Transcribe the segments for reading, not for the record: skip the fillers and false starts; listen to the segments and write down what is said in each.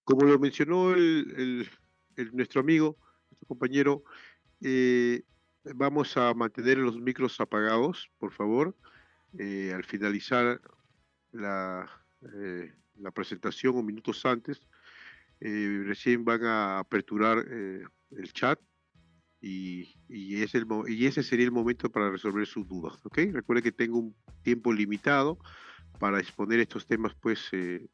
Como lo mencionó nuestro amigo, nuestro compañero, eh, vamos a mantener los micros apagados, por favor. Al finalizar la, la presentación o minutos antes, recién van a aperturar el chat y ese sería el momento para resolver sus dudas, ¿ok? Recuerde que tengo un tiempo limitado para exponer estos temas, pues, eh,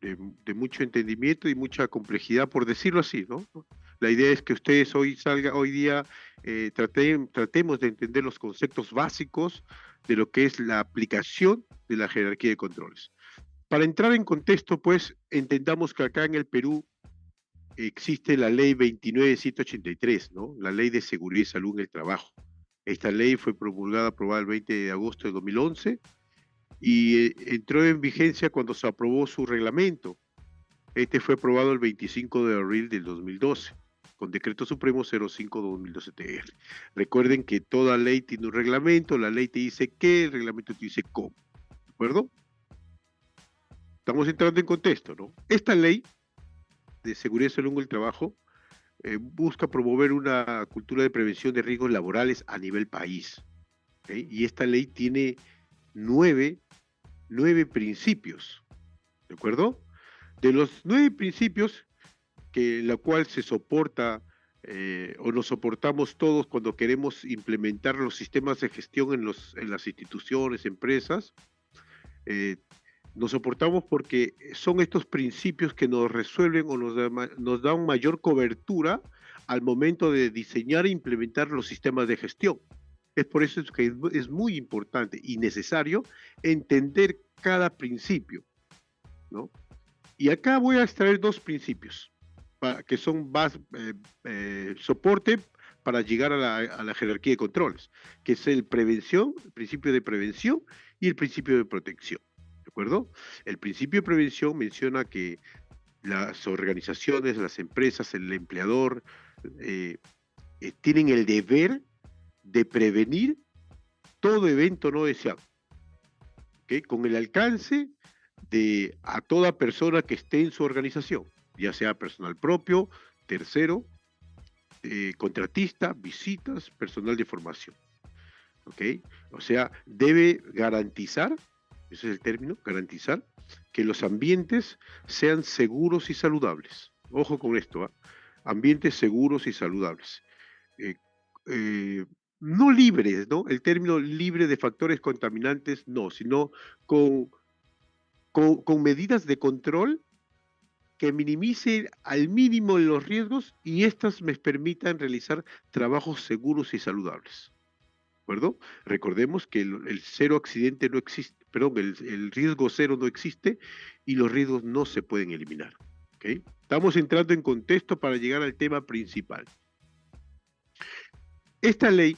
de mucho entendimiento y mucha complejidad, por decirlo así, ¿no? La idea es que ustedes hoy día, tratemos de entender los conceptos básicos de lo que es la aplicación de la jerarquía de controles. Para entrar en contexto, pues, entendamos que acá en el Perú existe la ley 29783, ¿no? La ley de seguridad y salud en el trabajo. Esta ley fue promulgada, aprobada el 20 de agosto de 2011 y entró en vigencia cuando se aprobó su reglamento. Este fue aprobado el 25 de abril del 2012 con Decreto Supremo 05-2012-TR. Recuerden que toda ley tiene un reglamento, la ley te dice qué, el reglamento te dice cómo, ¿de acuerdo? Estamos entrando en contexto, ¿no? Esta ley de seguridad y salud en el trabajo busca promover una cultura de prevención de riesgos laborales a nivel país, ¿okay? Y esta ley tiene nueve, nueve principios, ¿de acuerdo? De los nueve principios que la cual se soporta o nos soportamos todos cuando queremos implementar los sistemas de gestión en las instituciones, empresas, eh, nos soportamos porque son estos principios que nos resuelven o nos dan mayor cobertura al momento de diseñar e implementar los sistemas de gestión. Es por eso que es muy importante y necesario entender cada principio, ¿no? Y acá voy a extraer dos principios que son soporte para llegar a la jerarquía de controles, que es el principio de prevención y el principio de protección. ¿De acuerdo? El principio de prevención menciona que las organizaciones, las empresas, el empleador, eh, tienen el deber de prevenir todo evento no deseado, ¿okay? Con el alcance de a toda persona que esté en su organización, ya sea personal propio, tercero, contratista, visitas, personal de formación. ¿Ok? O sea, debe garantizar, ese es el término, garantizar que los ambientes sean seguros y saludables. Ojo con esto, ¿eh? Ambientes seguros y saludables. Eh, eh, no libres, ¿no? El término libre de factores contaminantes, no, sino con, con medidas de control que minimicen al mínimo los riesgos y estas me permitan realizar trabajos seguros y saludables. ¿De acuerdo? Recordemos que el cero accidente no existe, perdón, el riesgo cero no existe y los riesgos no se pueden eliminar. ¿Okay? Estamos entrando en contexto para llegar al tema principal. Esta ley,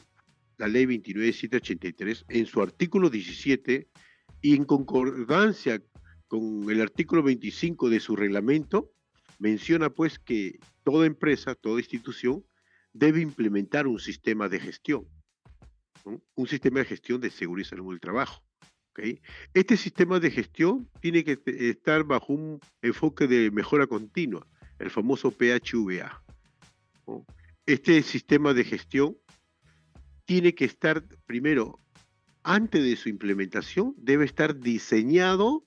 la ley 29783, en su artículo 17 y en concordancia con el artículo 25 de su reglamento, menciona pues que toda empresa, toda institución debe implementar un sistema de gestión, ¿no? Un sistema de gestión de seguridad y salud del trabajo. ¿Okay? Este sistema de gestión tiene que estar bajo un enfoque de mejora continua, el famoso PHVA, ¿no? Este sistema de gestión tiene que estar primero, antes de su implementación, debe estar diseñado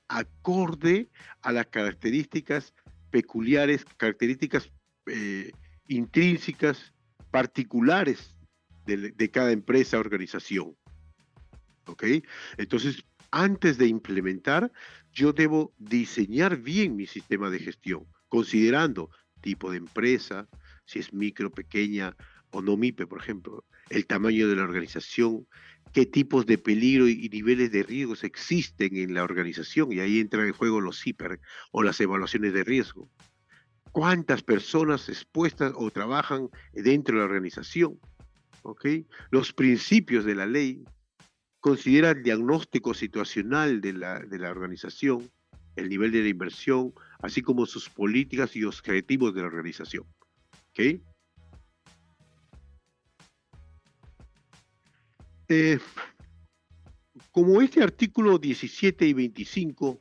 acorde a las características peculiares, características eh, intrínsecas, particulares de cada empresa, organización. ¿Ok? Entonces, antes de implementar, yo debo diseñar bien mi sistema de gestión, considerando tipo de empresa, si es micro, pequeña o no MIPE, por ejemplo, el tamaño de la organización, qué tipos de peligro y niveles de riesgos existen en la organización, y ahí entran en juego los CIPER o las evaluaciones de riesgo. ¿Cuántas personas expuestas o trabajan dentro de la organización? ¿Ok? Los principios de la ley, considera el diagnóstico situacional de la organización, el nivel de la inversión, así como sus políticas y objetivos de la organización. ¿Okay? Eh, Como este artículo 17 y 25,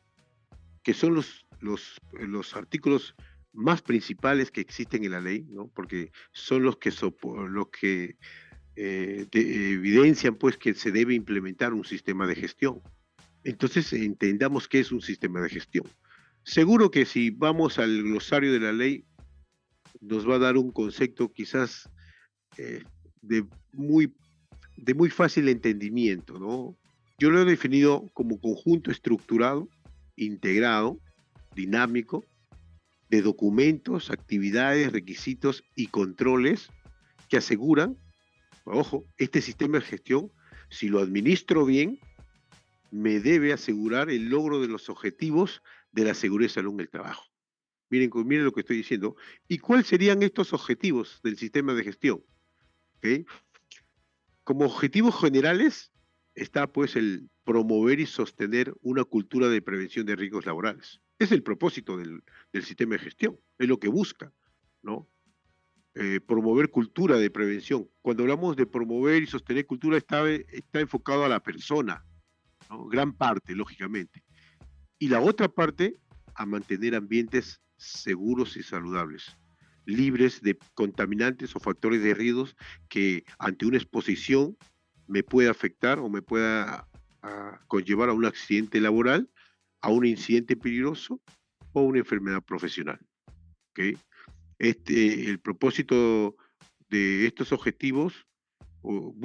que son los artículos más principales que existen en la ley, ¿no? Porque son los que evidencian pues que se debe implementar un sistema de gestión. Entonces entendamos qué es un sistema de gestión. Seguro que si vamos al glosario de la ley, nos va a dar un concepto quizás eh, de, muy, de muy fácil entendimiento, ¿no? Yo lo he definido como conjunto estructurado, integrado, dinámico, de documentos, actividades, requisitos y controles que aseguran, ojo, este sistema de gestión, si lo administro bien, me debe asegurar el logro de los objetivos de la seguridad y salud en el trabajo. Miren lo que estoy diciendo. ¿Y cuáles serían estos objetivos del sistema de gestión? ¿Okay? Como objetivos generales está pues el promover y sostener una cultura de prevención de riesgos laborales. Es el propósito del sistema de gestión, es lo que busca, ¿no? Promover cultura de prevención. Cuando hablamos de promover y sostener cultura está enfocado a la persona, ¿no? Gran parte, lógicamente. Y la otra parte, a mantener ambientes seguros y saludables, libres de contaminantes o factores de riesgos que ante una exposición me pueda afectar o me pueda conllevar a un accidente laboral, a un incidente peligroso o una enfermedad profesional. ¿Okay? El propósito de estos objetivos o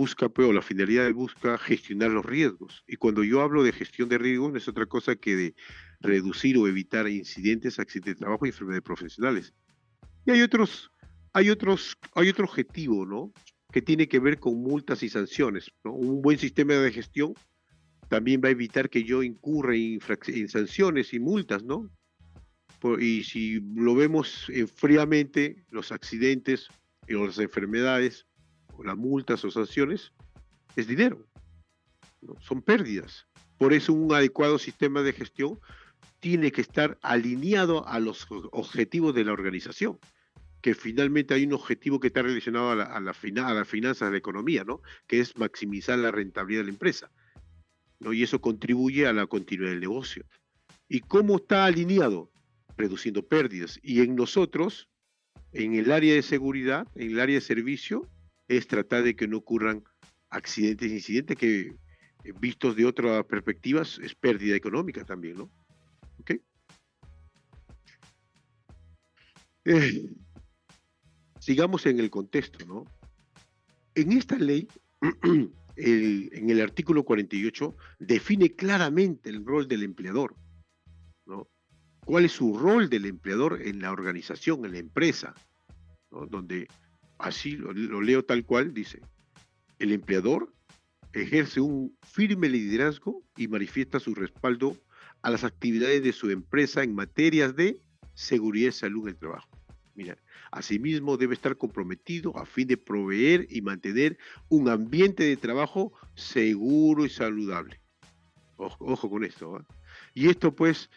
la finalidad busca gestionar los riesgos. Y cuando yo hablo de gestión de riesgos, no es otra cosa que de reducir o evitar incidentes, accidentes de trabajo y enfermedades profesionales. Y hay otro objetivo, ¿no? Que tiene que ver con multas y sanciones, ¿no? Un buen sistema de gestión también va a evitar que yo incurra en sanciones y multas, ¿no? Y si lo vemos fríamente, los accidentes o las enfermedades, o las multas o sanciones, es dinero, ¿no? Son pérdidas. Por eso un adecuado sistema de gestión tiene que estar alineado a los objetivos de la organización, que finalmente hay un objetivo que está relacionado a las finanzas, a la economía, ¿no? Que es maximizar la rentabilidad de la empresa, ¿no? Y eso contribuye a la continuidad del negocio. ¿Y cómo está alineado? Reduciendo pérdidas. Y en nosotros, en el área de seguridad, en el área de servicio, es tratar de que no ocurran accidentes, incidentes que vistos de otras perspectivas es pérdida económica también, ¿no? ¿Ok? Eh, sigamos en el contexto, ¿no? En esta ley, en el artículo 48, define claramente el rol del empleador, ¿no? ¿Cuál es su rol del empleador en la organización, en la empresa? ¿No? Donde así lo leo tal cual, dice, el empleador ejerce un firme liderazgo y manifiesta su respaldo a las actividades de su empresa en materias de seguridad y salud en el trabajo. Mira, asimismo debe estar comprometido a fin de proveer y mantener un ambiente de trabajo seguro y saludable. Ojo con esto, ¿eh? Y esto pues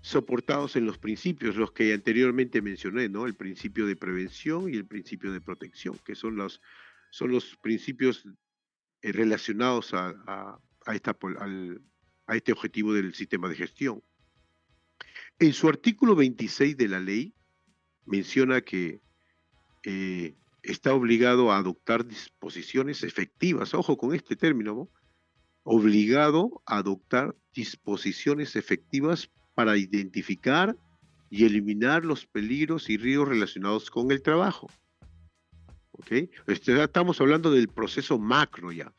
soportados en los principios, los que anteriormente mencioné, ¿no? El principio de prevención y el principio de protección, que son los principios relacionados a este objetivo del sistema de gestión. En su artículo 26 de la ley menciona que está obligado a adoptar disposiciones efectivas, ojo con este término, ¿no? Obligado a adoptar disposiciones efectivas para identificar y eliminar los peligros y riesgos relacionados con el trabajo. ¿Ok? Estamos hablando del proceso macro ya.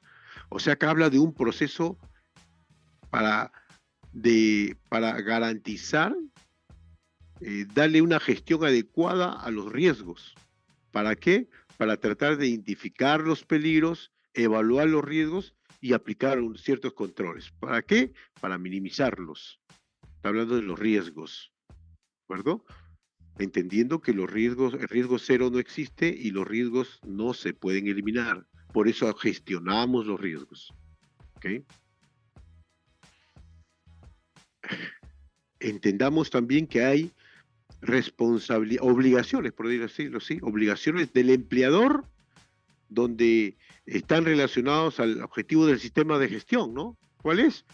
O sea que habla de un proceso para, para garantizar, darle una gestión adecuada a los riesgos. ¿Para qué? Para tratar de identificar los peligros, evaluar los riesgos y aplicar ciertos controles. ¿Para qué? Para minimizarlos. Está hablando de los riesgos, ¿de acuerdo? Entendiendo que los riesgos, el riesgo cero no existe y los riesgos no se pueden eliminar. Por eso gestionamos los riesgos. ¿Okay? Entendamos también que hay obligaciones, por decirlo así, obligaciones del empleador donde están relacionados al objetivo del sistema de gestión, ¿no? ¿Cuál es?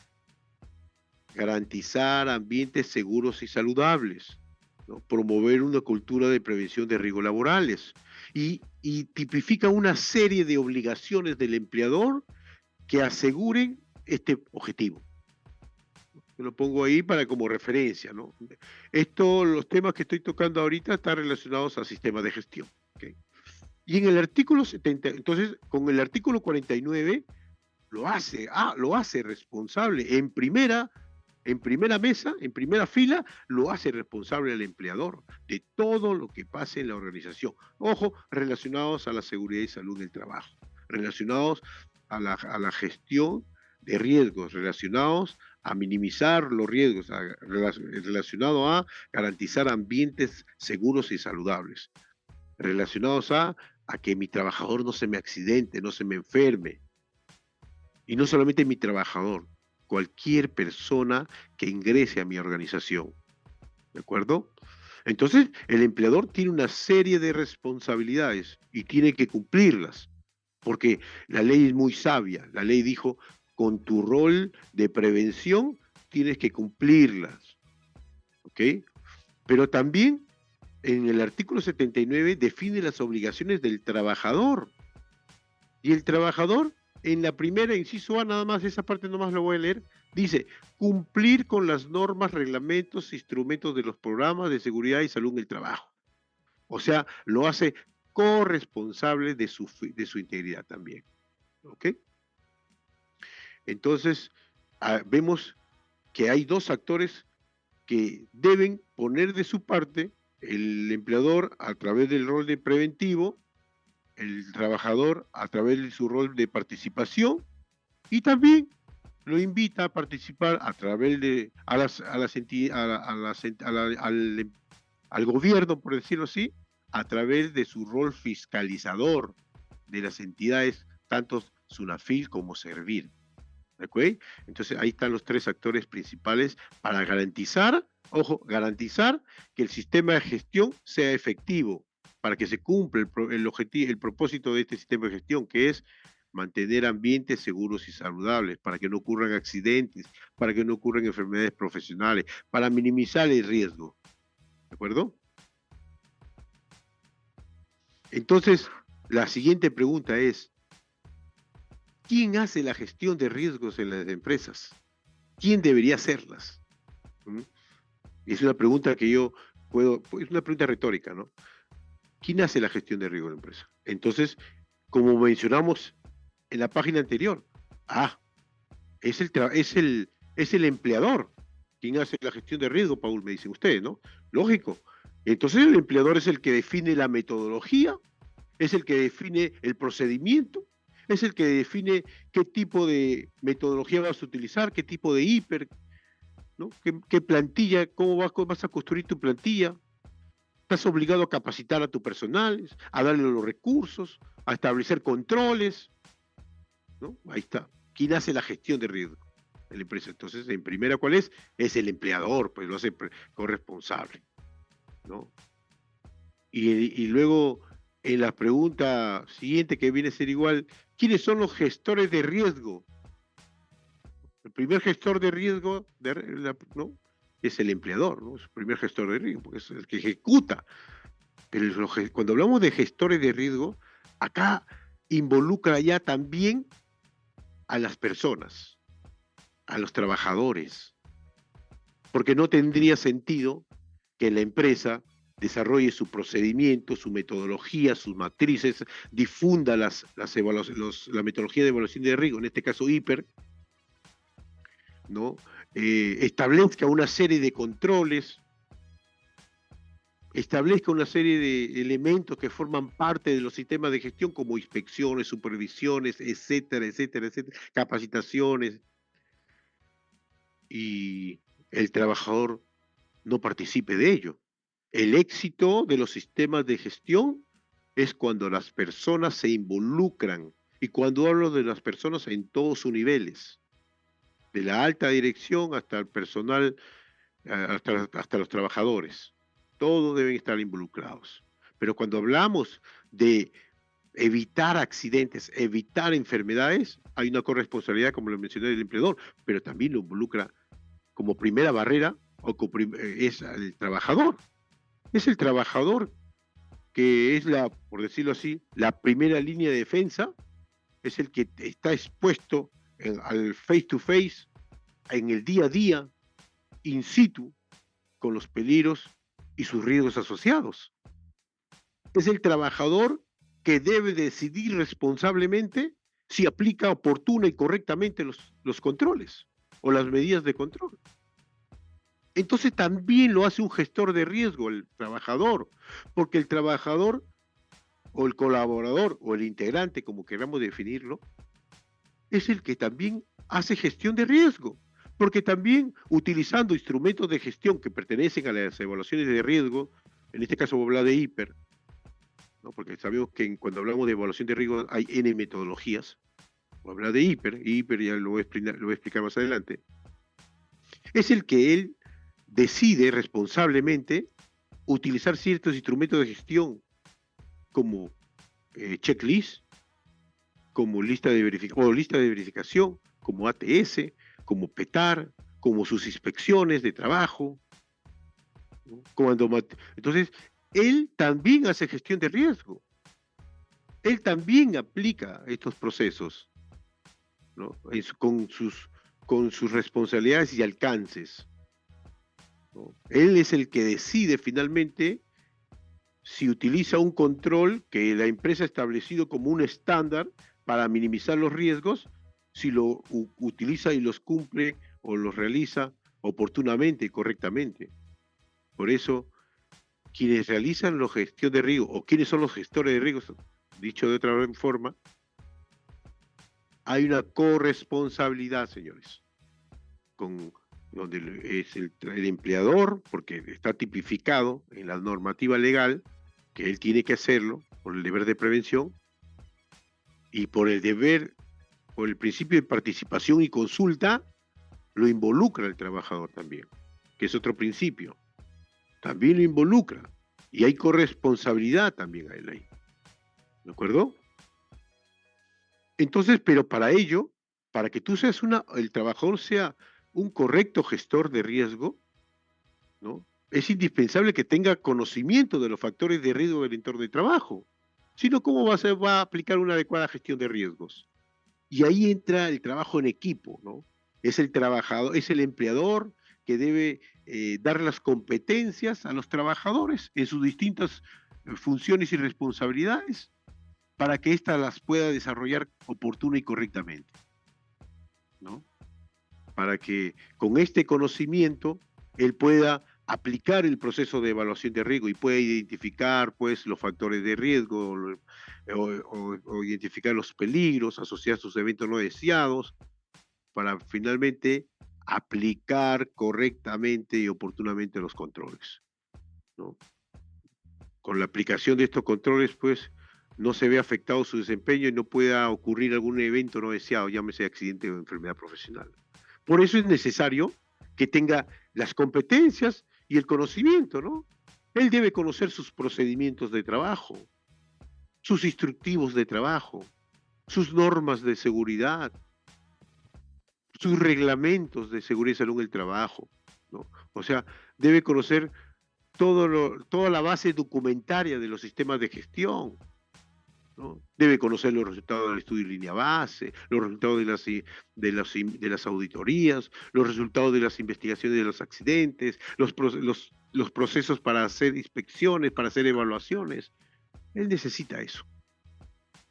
garantizar ambientes seguros y saludables, ¿no? Promover una cultura de prevención de riesgos laborales y tipifica una serie de obligaciones del empleador que aseguren este objetivo. Lo pongo ahí para como referencia, ¿no? Esto, los temas que estoy tocando ahorita están relacionados al sistema de gestión. ¿Okay? Y en el artículo 70, entonces, con el artículo 49 lo hace responsable en primera mesa, en primera fila, lo hace responsable al empleador de todo lo que pase en la organización. Ojo, relacionados a la seguridad y salud del trabajo, relacionados a la gestión de riesgos, relacionados a minimizar los riesgos, relacionado a garantizar ambientes seguros y saludables, relacionados a que mi trabajador no se me accidente, no se me enferme, y no solamente mi trabajador, cualquier persona que ingrese a mi organización. ¿De acuerdo? Entonces, el empleador tiene una serie de responsabilidades y tiene que cumplirlas, porque la ley es muy sabia. La ley dijo, con tu rol de prevención tienes que cumplirlas. ¿Ok? Pero también en el artículo 79 define las obligaciones del trabajador. Y el trabajador, en la primera, inciso A, nada más, esa parte nomás lo voy a leer, dice, cumplir con las normas, reglamentos, instrumentos de los programas de seguridad y salud en el trabajo. O sea, lo hace corresponsable de su integridad también. ¿Ok? Entonces, vemos que hay dos actores que deben poner de su parte, el empleador a través del rol de preventivo, el trabajador a través de su rol de participación, y también lo invita a participar a través de al gobierno, por decirlo así, a través de su rol fiscalizador de las entidades, tanto SUNAFIL como Servir. ¿Okay? Entonces ahí están los tres actores principales para garantizar, ojo, garantizar que el sistema de gestión sea efectivo, para que se cumpla el propósito de este sistema de gestión, que es mantener ambientes seguros y saludables, para que no ocurran accidentes, para que no ocurran enfermedades profesionales, para minimizar el riesgo. ¿De acuerdo? Entonces, la siguiente pregunta es, ¿quién hace la gestión de riesgos en las empresas? ¿Quién debería hacerlas? ¿Mm? Y es una pregunta que yo es una pregunta retórica, ¿no? ¿Quién hace la gestión de riesgo en la empresa? Entonces, como mencionamos en la página anterior, ah, es el empleador quien hace la gestión de riesgo, Paul, me dicen ustedes, ¿no? Lógico. Entonces el empleador es el que define la metodología, es el que define el procedimiento, es el que define qué tipo de metodología vas a utilizar, qué tipo de hiper, ¿no? ¿Qué plantilla, cómo vas a construir tu plantilla? Estás obligado a capacitar a tu personal, a darle los recursos, a establecer controles, ¿no? Ahí está. ¿Quién hace la gestión de riesgo? En la empresa. Entonces, en primera, ¿cuál es? Es el empleador, pues lo hace corresponsable, ¿no? Y luego, en la pregunta siguiente, que viene a ser igual, ¿quiénes son los gestores de riesgo? El primer gestor de riesgo, ¿no? Es el empleador, ¿no? Es el primer gestor de riesgo, porque es el que ejecuta. Pero cuando hablamos de gestores de riesgo, acá involucra ya también a las personas, a los trabajadores, porque no tendría sentido que la empresa desarrolle su procedimiento, su metodología, sus matrices, difunda la metodología de evaluación de riesgo, en este caso hiper, ¿no? Establezca una serie de controles, establezca una serie de elementos que forman parte de los sistemas de gestión como inspecciones, supervisiones, etcétera, etcétera, etcétera, capacitaciones, y el trabajador no participe de ello. El éxito de los sistemas de gestión es cuando las personas se involucran, y cuando hablo de las personas en todos sus niveles, de la alta dirección hasta el personal, hasta los trabajadores. Todos deben estar involucrados. Pero cuando hablamos de evitar accidentes, evitar enfermedades, hay una corresponsabilidad, como lo mencioné, del empleador, pero también lo involucra como primera barrera, es el trabajador. Es el trabajador que es por decirlo así, la primera línea de defensa, es el que está expuesto al face to face, en el día a día, in situ, con los peligros y sus riesgos asociados. Es el trabajador que debe decidir responsablemente si aplica oportuna y correctamente los controles o las medidas de control. Entonces también lo hace un gestor de riesgo, el trabajador, porque el trabajador o el colaborador o el integrante, como queramos definirlo, es el que también hace gestión de riesgo, porque también utilizando instrumentos de gestión que pertenecen a las evaluaciones de riesgo, en este caso voy a hablar de hiper, ¿no? Porque sabemos que cuando hablamos de evaluación de riesgo hay N metodologías, voy a hablar de hiper ya lo voy a explicar más adelante, es el que él decide responsablemente utilizar ciertos instrumentos de gestión como checklist, como lista de verificación, como ATS, como PETAR, como sus inspecciones de trabajo. ¿No? Entonces, él también hace gestión de riesgo. Él también aplica estos procesos, ¿no? Con sus responsabilidades y alcances, ¿no? Él es el que decide finalmente si utiliza un control que la empresa ha establecido como un estándar para minimizar los riesgos, si lo utiliza y los cumple o los realiza oportunamente y correctamente. Por eso, quienes realizan la gestión de riesgo, o quienes son los gestores de riesgos, dicho de otra forma, hay una corresponsabilidad, señores, donde es el empleador, porque está tipificado en la normativa legal, que él tiene que hacerlo por el deber de prevención y por el principio de participación y consulta, lo involucra el trabajador también, que es otro principio. También lo involucra y hay corresponsabilidad también a él ahí. ¿De acuerdo? Entonces, pero para ello, para que tú seas el trabajador sea un correcto gestor de riesgo, ¿no? Es indispensable que tenga conocimiento de los factores de riesgo del entorno de trabajo. Si no, ¿cómo va a aplicar una adecuada gestión de riesgos? Y ahí entra el trabajo en equipo, ¿no? Es el trabajador, es el empleador que debe dar las competencias a los trabajadores en sus distintas funciones y responsabilidades para que ésta las pueda desarrollar oportuna y correctamente, ¿no? Para que con este conocimiento él pueda aplicar el proceso de evaluación de riesgo y pueda identificar pues los factores de riesgo o identificar los peligros asociados a sus eventos no deseados para finalmente aplicar correctamente y oportunamente los controles, ¿no? Con la aplicación de estos controles pues no se ve afectado su desempeño y no pueda ocurrir algún evento no deseado, llámese accidente o enfermedad profesional. Por eso es necesario que tenga las competencias y el conocimiento, ¿no? Él debe conocer sus procedimientos de trabajo, sus instructivos de trabajo, sus normas de seguridad, sus reglamentos de seguridad y salud en el trabajo, ¿no? O sea, debe conocer toda la base documentaria de los sistemas de gestión, ¿no? Debe conocer los resultados del estudio de línea base, los resultados de las auditorías, los resultados de las investigaciones de los accidentes, los procesos para hacer inspecciones, para hacer evaluaciones. Él necesita eso.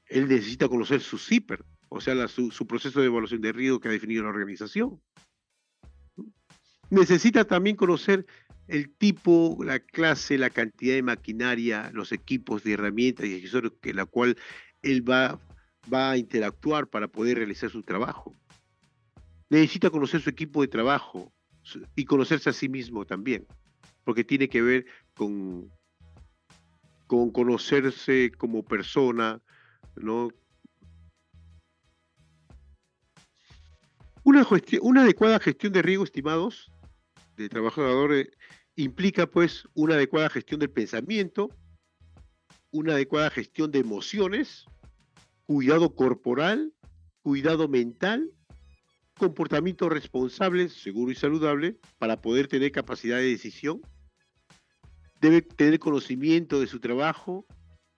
Él necesita conocer su CIPER, o sea, su proceso de evaluación de riesgo que ha definido la organización. Necesita también conocer el tipo, la clase, la cantidad de maquinaria, los equipos de herramientas y accesorios que la cual él va a interactuar para poder realizar su trabajo. Necesita conocer su equipo de trabajo y conocerse a sí mismo también, porque tiene que ver con conocerse como persona, ¿no? Una adecuada gestión de riesgo, estimados, de trabajadores, implica pues una adecuada gestión del pensamiento, una adecuada gestión de emociones, cuidado corporal, cuidado mental comportamiento responsable, seguro y saludable para poder tener capacidad de decisión, debe tener conocimiento de su trabajo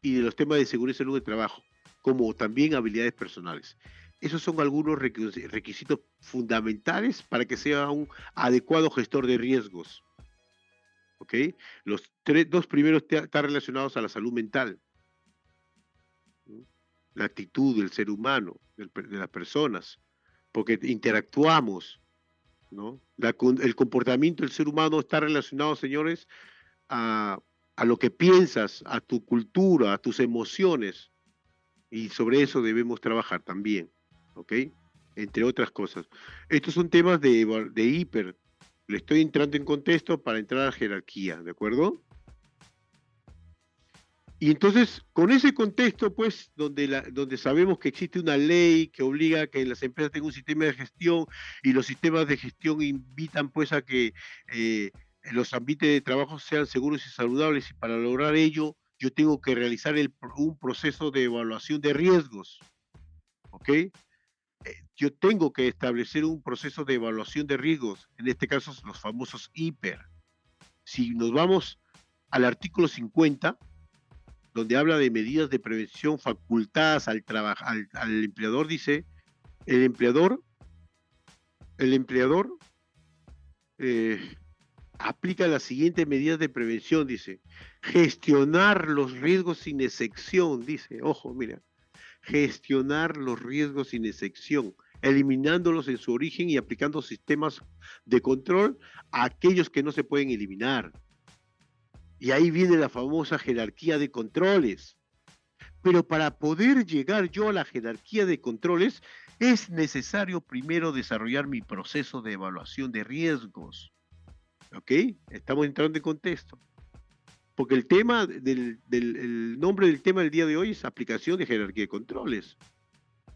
y de los temas de seguridad y salud de trabajo, como también habilidades personales. Esos son algunos requisitos fundamentales para que sea un adecuado gestor de riesgos. ¿Ok? Los dos primeros están relacionados a la salud mental, ¿no? La actitud del ser humano, de las personas, porque interactuamos, ¿no? El comportamiento del ser humano está relacionado, señores, a, a lo que piensas, a tu cultura, a tus emociones, y sobre eso debemos trabajar también, ¿ok? Entre otras cosas. Estos son temas de hiper. Le estoy entrando en contexto para entrar a jerarquía, ¿de acuerdo? Y entonces, con ese contexto, pues, donde sabemos que existe una ley que obliga a que las empresas tengan un sistema de gestión y los sistemas de gestión invitan, pues, a que los ambientes de trabajo sean seguros y saludables, y para lograr ello, yo tengo que realizar un proceso de evaluación de riesgos, ¿ok? Yo tengo que establecer un proceso de evaluación de riesgos, en este caso, los famosos hiper. Si nos vamos al artículo 50, donde habla de medidas de prevención facultadas al empleador, dice, el empleador, el empleador eh, aplica las siguientes medidas de prevención, dice, gestionar los riesgos sin excepción, dice, ojo, mira, gestionar los riesgos sin excepción, eliminándolos en su origen y aplicando sistemas de control a aquellos que no se pueden eliminar. Y ahí viene la famosa jerarquía de controles. Pero para poder llegar yo a la jerarquía de controles, es necesario primero desarrollar mi proceso de evaluación de riesgos. ¿Ok? Estamos entrando en contexto. Porque el tema el nombre del tema del día de hoy es aplicación de jerarquía de controles.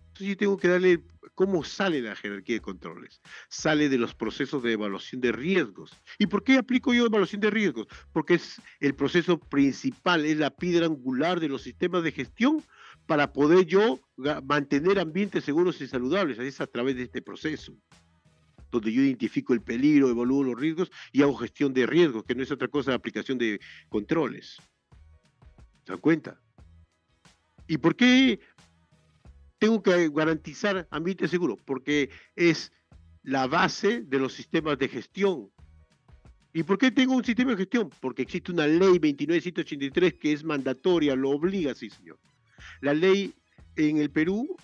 Entonces yo tengo que darle cómo sale la jerarquía de controles. Sale de los procesos de evaluación de riesgos. ¿Y por qué aplico yo evaluación de riesgos? Porque es el proceso principal, es la piedra angular de los sistemas de gestión para poder yo mantener ambientes seguros y saludables. Es a través de este proceso, donde yo identifico el peligro, evalúo los riesgos y hago gestión de riesgos, que no es otra cosa, aplicación de controles. ¿Se dan cuenta? ¿Y por qué tengo que garantizar ambiente seguro? Porque es la base de los sistemas de gestión. ¿Y por qué tengo un sistema de gestión? Porque existe una ley 29.183 que es mandatoria, lo obliga, sí, señor. La ley en el Perú,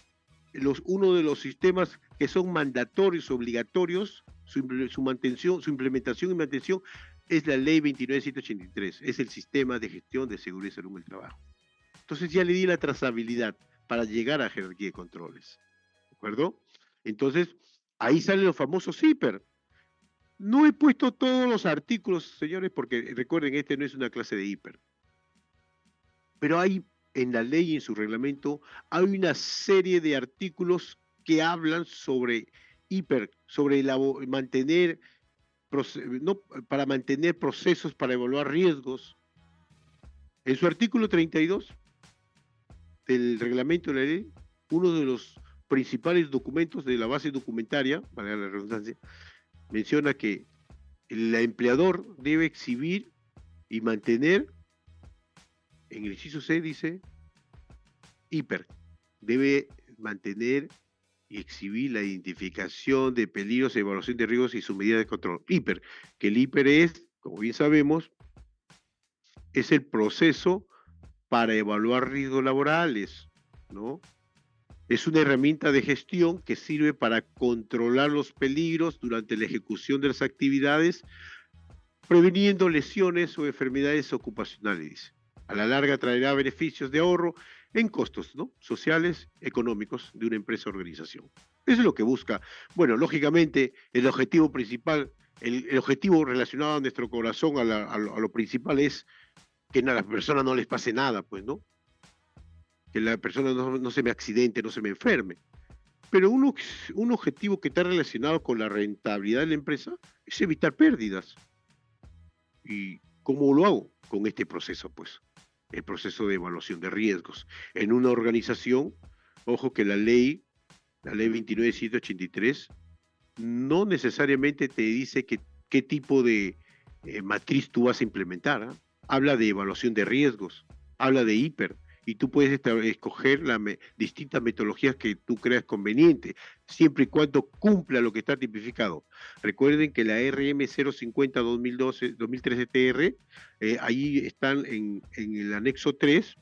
uno de los sistemas que son mandatorios, obligatorios, su mantención, su implementación y mantención, es la ley 29.183, es el sistema de gestión de seguridad y salud en el trabajo. Entonces ya le di la trazabilidad para llegar a jerarquía de controles. ¿De acuerdo? Entonces, ahí salen los famosos hiper. No he puesto todos los artículos, señores, porque recuerden, este no es una clase de hiper. Pero hay en la ley y en su reglamento, hay una serie de artículos que hablan sobre hiper, sobre mantener, no, para mantener procesos para evaluar riesgos. En su artículo 32 del reglamento de la ley, uno de los principales documentos de la base documentaria, para la redundancia, menciona que el empleador debe exhibir y mantener, en el inciso C dice, hiper, debe mantener y exhibir la identificación de peligros, evaluación de riesgos y sus medidas de control. Hiper, que el hiper es, como bien sabemos, es el proceso para evaluar riesgos laborales, ¿no? Es una herramienta de gestión que sirve para controlar los peligros durante la ejecución de las actividades, previniendo lesiones o enfermedades ocupacionales. A la larga traerá beneficios de ahorro en costos, ¿no?, sociales, económicos de una empresa o organización. Eso es lo que busca. Bueno, lógicamente, el objetivo principal, el objetivo relacionado a nuestro corazón, a lo principal es que a las personas no les pase nada, pues, ¿no? Que la persona no se me accidente, no se me enferme. Pero un objetivo que está relacionado con la rentabilidad de la empresa es evitar pérdidas. ¿Y cómo lo hago? Con este proceso, pues, el proceso de evaluación de riesgos. En una organización, ojo que la ley 29.183, no necesariamente te dice qué tipo de matriz tú vas a implementar. ¿Ah? Habla de evaluación de riesgos, habla de hiper, y tú puedes escoger distintas metodologías que tú creas conveniente, siempre y cuando cumpla lo que está tipificado. Recuerden que la RM 050 2013 TR, ahí están en el anexo 3,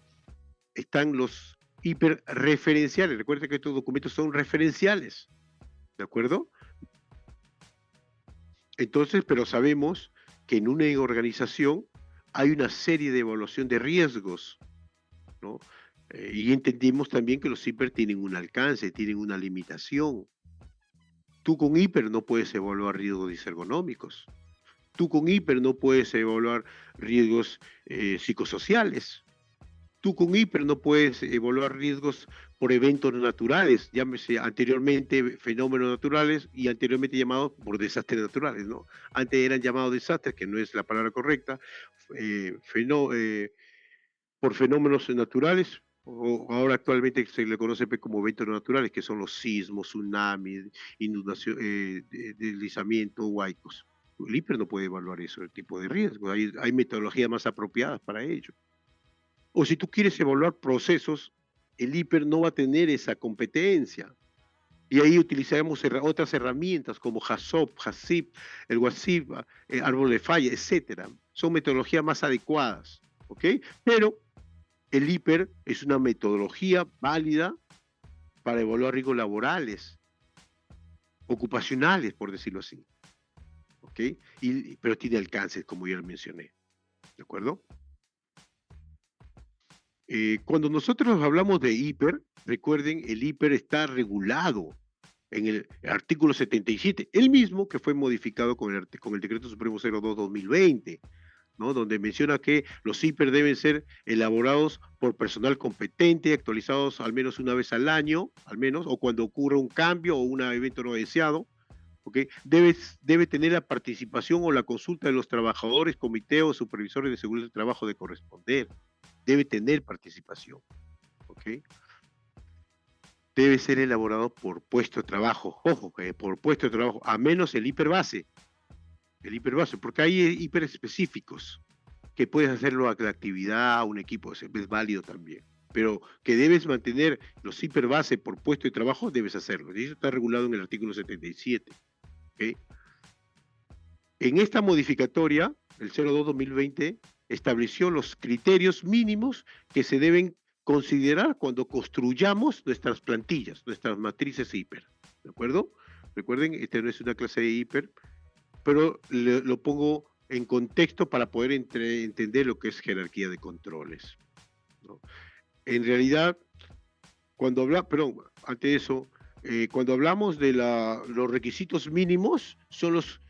están los hiperreferenciales. Recuerden que estos documentos son referenciales, ¿de acuerdo? Entonces, pero sabemos que en una organización hay una serie de evaluación de riesgos, ¿no? Y entendimos también que los hiper tienen un alcance, tienen una limitación. Tú con hiper no puedes evaluar riesgos disergonómicos. Tú con hiper no puedes evaluar riesgos psicosociales. Tú con hiper no puedes evaluar riesgos por eventos naturales, llámese anteriormente fenómenos naturales y anteriormente llamados por desastres naturales, ¿no? Antes eran llamados desastres, que no es la palabra correcta, eh, fenó, eh, por fenómenos naturales, o ahora actualmente se le conoce como eventos naturales, que son los sismos, tsunamis, inundación, deslizamiento, huaicos. El hiper no puede evaluar eso, el tipo de riesgo. Hay metodologías más apropiadas para ello. O si tú quieres evaluar procesos, el hiper no va a tener esa competencia. Y ahí utilizaremos otras herramientas como HASOP, HASIP, el WASIP, árbol de falla, etcétera. Son metodologías más adecuadas, ¿ok? Pero el hiper es una metodología válida para evaluar riesgos laborales, ocupacionales, por decirlo así, ¿ok? Pero tiene alcances, como ya lo mencioné, ¿de acuerdo? Cuando nosotros hablamos de hiper, recuerden, el hiper está regulado en el artículo 77, el mismo que fue modificado con el Decreto Supremo 02-2020, ¿no? Donde menciona que los hiper deben ser elaborados por personal competente, actualizados al menos una vez al año, al menos, o cuando ocurra un cambio o un evento no deseado, ¿okay? Debe tener la participación o la consulta de los trabajadores, comités o supervisores de seguridad de trabajo de corresponder. Debe tener participación, ¿ok? Debe ser elaborado por puesto de trabajo, ojo, por puesto de trabajo, a menos el hiperbase, porque hay hiper específicos que puedes hacerlo a la actividad, a un equipo, es válido también. Pero que debes mantener los hiperbase por puesto de trabajo, debes hacerlo. Y eso está regulado en el artículo 77. ¿Okay? En esta modificatoria, el 02-2020 estableció los criterios mínimos que se deben considerar cuando construyamos nuestras plantillas, nuestras matrices hiper. ¿De acuerdo? Recuerden, esta no es una clase de hiper, pero lo pongo en contexto para poder entender lo que es jerarquía de controles, ¿no? En realidad, perdón, ante eso, cuando hablamos de los requisitos mínimos, son los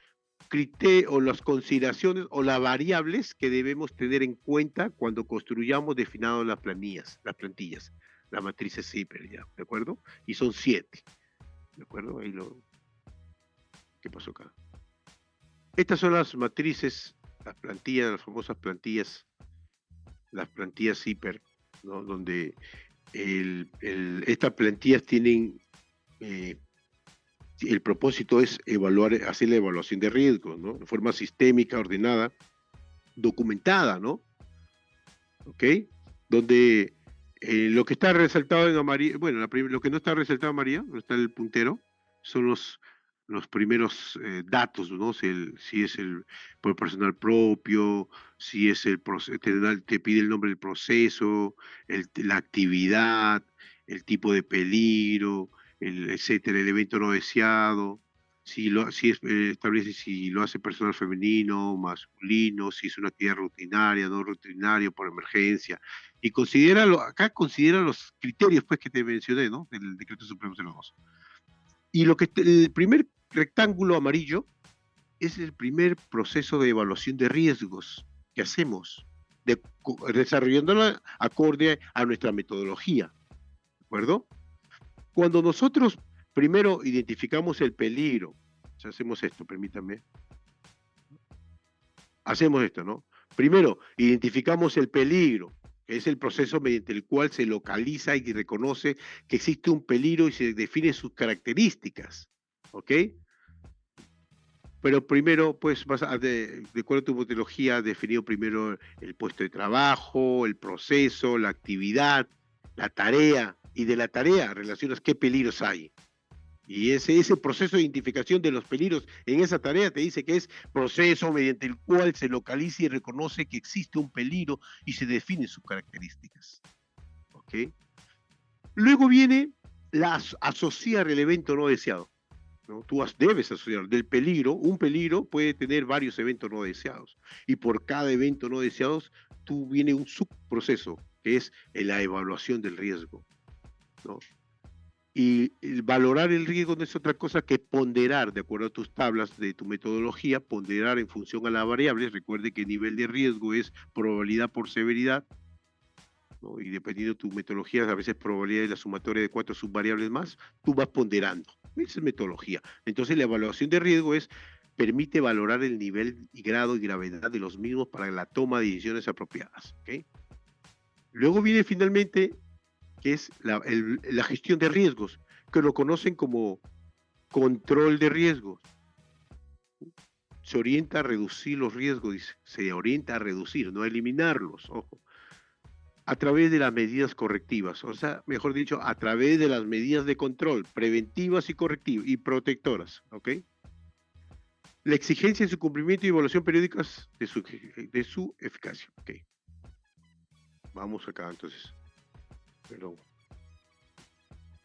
criterios o las consideraciones o las variables que debemos tener en cuenta cuando construyamos definidas las plantillas, las matrices hiper, ¿ya? ¿De acuerdo? Y son 7, ¿de acuerdo? ¿Qué pasó acá? Estas son las matrices, las plantillas, las famosas plantillas, las plantillas hiper, ¿no? Donde estas plantillas tienen, el propósito es hacer la evaluación de riesgos, ¿no? De forma sistémica, ordenada, documentada, ¿no? ¿Ok? Donde lo que está resaltado en amarillo, bueno, lo que no está resaltado en amarillo, no está el puntero, son los primeros datos, ¿no? Si es por personal propio, si es te pide el nombre del proceso, la actividad, el tipo de peligro, etcétera, el evento no deseado, establece si lo hace personal femenino, masculino, si es una actividad rutinaria, no rutinaria, por emergencia. Y acá considera los criterios pues, que te mencioné, ¿no? Del Decreto Supremo 02. Y el primer rectángulo amarillo es el primer proceso de evaluación de riesgos que hacemos, desarrollándola acorde a nuestra metodología, ¿de acuerdo? Cuando nosotros primero identificamos el peligro, hacemos esto, permítanme, hacemos esto, ¿no? Primero, identificamos el peligro, que es el proceso mediante el cual se localiza y reconoce que existe un peligro y se define sus características, ¿ok? Pero primero, pues, de acuerdo a tu metodología, has definido primero el puesto de trabajo, el proceso, la actividad, la tarea, y de la tarea relacionas qué peligros hay. Y ese proceso de identificación de los peligros en esa tarea te dice que es proceso mediante el cual se localiza y reconoce que existe un peligro y se definen sus características. ¿Ok? Luego viene asociar el evento no deseado. ¿No? Tú debes asociar del peligro, un peligro puede tener varios eventos no deseados. Y por cada evento no deseado, tú viene un subproceso, que es la evaluación del riesgo. ¿No? Y valorar el riesgo no es otra cosa que ponderar, de acuerdo a tus tablas de tu metodología, ponderar en función a las variables. Recuerde que el nivel de riesgo es probabilidad por severidad, ¿no? Y dependiendo de tu metodología, a veces probabilidad de la sumatoria de 4 subvariables más, tú vas ponderando. Esa es metodología. Entonces la evaluación de riesgo permite valorar el nivel y grado y gravedad de los mismos para la toma de decisiones apropiadas. ¿Okay? Luego viene finalmente que es la gestión de riesgos, que lo conocen como control de riesgos. Se orienta a reducir los riesgos, dice. Se orienta a reducir, no a eliminarlos, ojo. A través de las medidas correctivas, o sea, mejor dicho, a través de las medidas de control, preventivas y correctivas y protectoras, ¿ok? La exigencia de su cumplimiento y evaluación periódicas de su eficacia, ¿ok? Vamos acá, entonces. Perdón,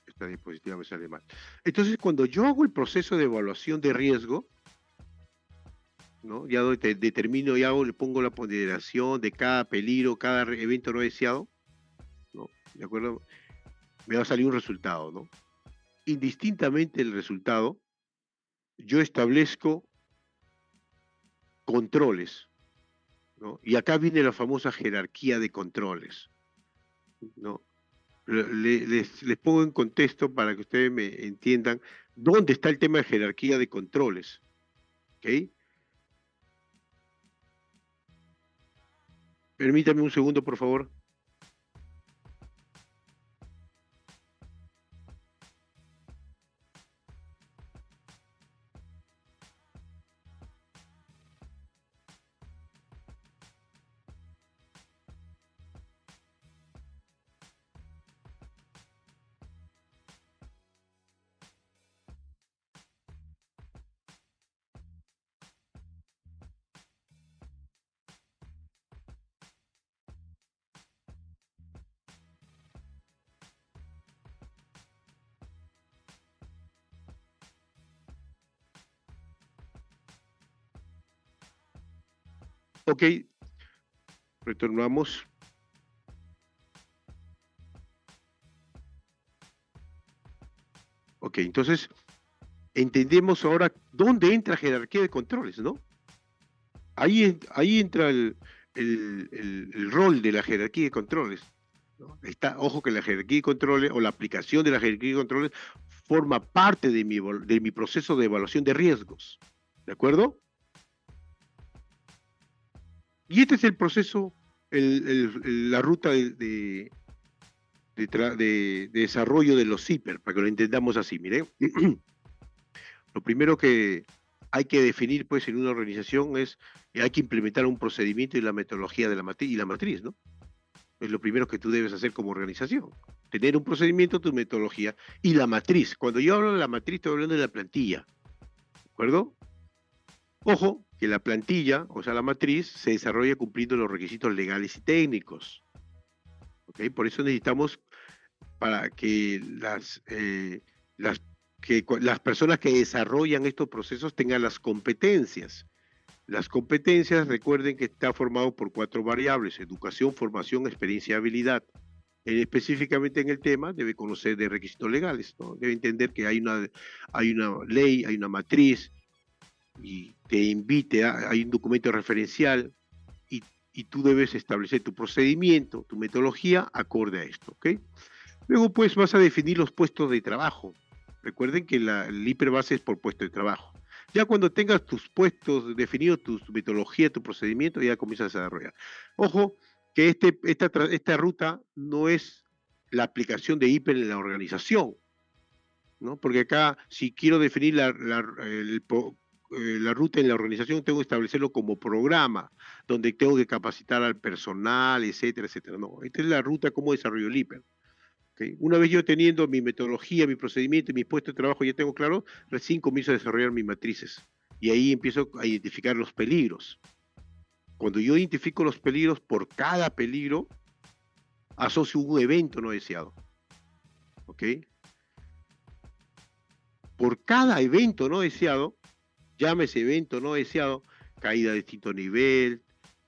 esta diapositiva me sale mal. Entonces, cuando yo hago el proceso de evaluación de riesgo, ¿no? Ya determino, le pongo la ponderación de cada peligro, cada evento no deseado, ¿no? ¿De acuerdo? Me va a salir un resultado, ¿no? Indistintamente del resultado, yo establezco controles, ¿no? Y acá viene la famosa jerarquía de controles, ¿no? Les pongo en contexto para que ustedes me entiendan dónde está el tema de jerarquía de controles, ¿ok? Permítame un segundo, por favor. Ok, retornamos. Ok, entonces entendemos ahora dónde entra jerarquía de controles, ¿no? Ahí entra el rol de la jerarquía de controles, ¿no? Ojo que la jerarquía de controles o la aplicación de la jerarquía de controles forma parte de mi proceso de evaluación de riesgos, ¿de acuerdo? Y este es el proceso, la ruta de desarrollo de los CIPER, para que lo entendamos así, mire. Lo primero que hay que definir, pues, en una organización es, hay que implementar un procedimiento y la metodología de la matriz, ¿no? Es lo primero que tú debes hacer como organización. Tener un procedimiento, tu metodología y la matriz. Cuando yo hablo de la matriz, estoy hablando de la plantilla, ¿de acuerdo? Ojo, que la plantilla, o sea, la matriz, se desarrolla cumpliendo los requisitos legales y técnicos. ¿Ok? Por eso necesitamos para que las personas que desarrollan estos procesos tengan las competencias. Las competencias, recuerden que está formado por 4 variables: educación, formación, experiencia y habilidad. Específicamente en el tema, debe conocer de requisitos legales, ¿no? Debe entender que hay una ley, hay una matriz, y te invite, hay un documento referencial, y, y tú debes establecer tu procedimiento, tu metodología acorde a esto, ¿ok? Luego, pues, vas a definir los puestos de trabajo. Recuerden que el hiperbase es por puesto de trabajo. Ya cuando tengas tus puestos definidos, tu metodología, tu procedimiento, ya comienzas a desarrollar. Ojo, que esta ruta no es la aplicación de hiper en la organización, ¿no? Porque acá, si quiero definir la ruta en la organización tengo que establecerlo como programa, donde tengo que capacitar al personal, etcétera, etcétera. No, esta es la ruta como desarrollo el hiper. ¿Okay? Una vez yo teniendo mi metodología, mi procedimiento y mi puesto de trabajo ya tengo claro, recién comienzo a desarrollar mis matrices. Y ahí empiezo a identificar los peligros. Cuando yo identifico los peligros, por cada peligro, asocio un evento no deseado. ¿Ok? Por cada evento no deseado, llámese evento no deseado, caída de distinto nivel,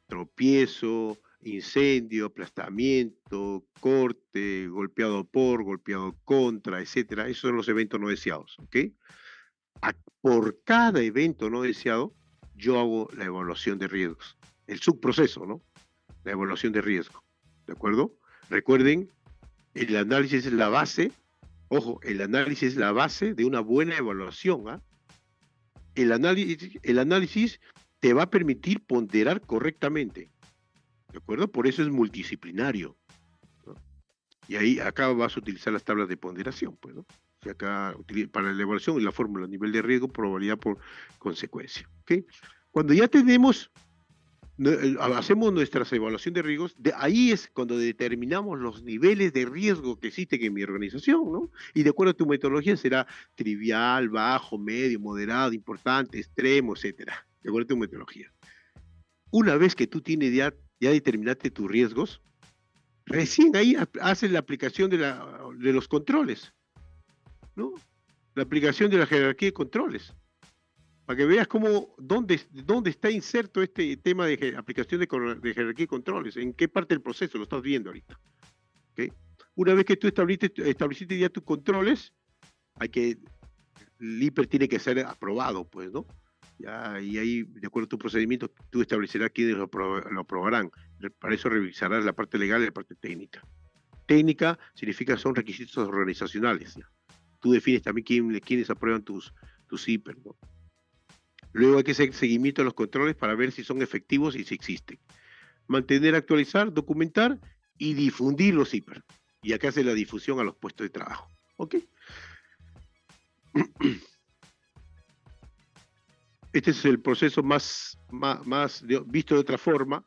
tropiezo, incendio, aplastamiento, corte, golpeado por, golpeado contra, etcétera. Esos son los eventos no deseados, ¿ok? Por cada evento no deseado, yo hago la evaluación de riesgos. El subproceso, ¿no? La evaluación de riesgo, ¿de acuerdo? Recuerden, el análisis es la base, ojo, el análisis es la base de una buena evaluación, ¿ah? El análisis te va a permitir ponderar correctamente, ¿de acuerdo? Por eso es multidisciplinario, ¿no? Y ahí acá vas a utilizar las tablas de ponderación, pues, ¿no? O sea, acá para la evaluación y la fórmula nivel de riesgo, probabilidad por consecuencia, ¿ok? Cuando ya tenemos, hacemos nuestra evaluación de riesgos, de ahí es cuando determinamos los niveles de riesgo que existen en mi organización, ¿no? Y de acuerdo a tu metodología será trivial, bajo, medio, moderado, importante, extremo, etcétera, de acuerdo a tu metodología. Una vez que tú tienes ya determinaste tus riesgos, recién ahí haces la aplicación de los controles, ¿no? La aplicación de la jerarquía de controles, para que veas dónde está inserto este tema de aplicación de jerarquía de controles, en qué parte del proceso lo estás viendo ahorita. ¿Okay? Una vez que tú estableciste ya tus controles, el hiper tiene que ser aprobado, pues, ¿no? Ya, y ahí, de acuerdo a tu procedimiento, tú establecerás quiénes lo aprobarán. Para eso revisarás la parte legal y la parte técnica. Técnica significa son requisitos organizacionales. ¿Ya? Tú defines también quiénes aprueban tus hiper, ¿no? Luego hay que hacer seguimiento a los controles para ver si son efectivos y si existen. Mantener, actualizar, documentar y difundir los hiper. Y acá hace la difusión a los puestos de trabajo. ¿Ok? Este es el proceso más visto de otra forma.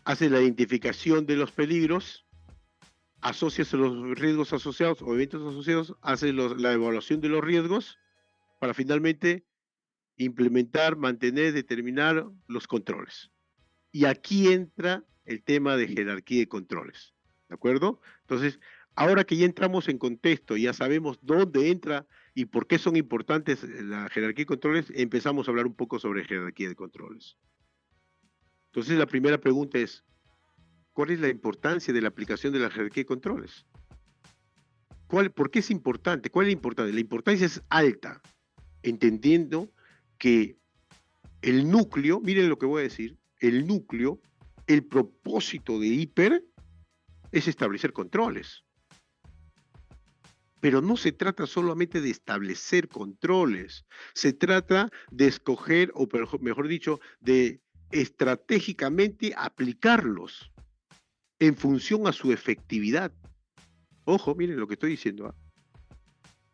Hace la identificación de los peligros, asocias los riesgos asociados o eventos asociados, hace la evaluación de los riesgos para finalmente implementar, mantener, determinar los controles. Y aquí entra el tema de jerarquía de controles, ¿de acuerdo? Entonces, ahora que ya entramos en contexto, ya sabemos dónde entra y por qué son importantes la jerarquía de controles, empezamos a hablar un poco sobre jerarquía de controles. Entonces, la primera pregunta es, ¿cuál es la importancia de la aplicación de la jerarquía de controles? ¿Por qué es importante? ¿Cuál es la importancia? La importancia es alta, entendiendo que el núcleo, miren lo que voy a decir, el núcleo, el propósito de hiper es establecer controles. Pero no se trata solamente de establecer controles, se trata de escoger, o mejor dicho, de estratégicamente aplicarlos en función a su efectividad. Ojo, miren lo que estoy diciendo. ¿Ah?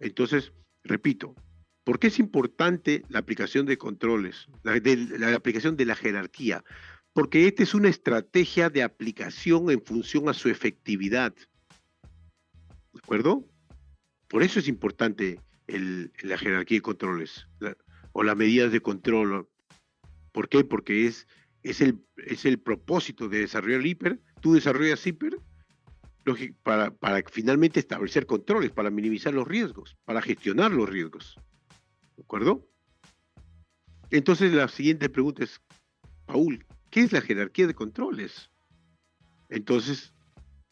Entonces, repito, ¿por qué es importante la aplicación de controles, la aplicación de la jerarquía? Porque esta es una estrategia de aplicación en función a su efectividad. ¿De acuerdo? Por eso es importante la jerarquía de controles o las medidas de control. ¿Por qué? Porque es el propósito de desarrollar el hiper. Tú desarrollas hiper para finalmente establecer controles, para minimizar los riesgos, para gestionar los riesgos. ¿De acuerdo? Entonces la siguiente pregunta es, Paul, ¿qué es la jerarquía de controles? Entonces,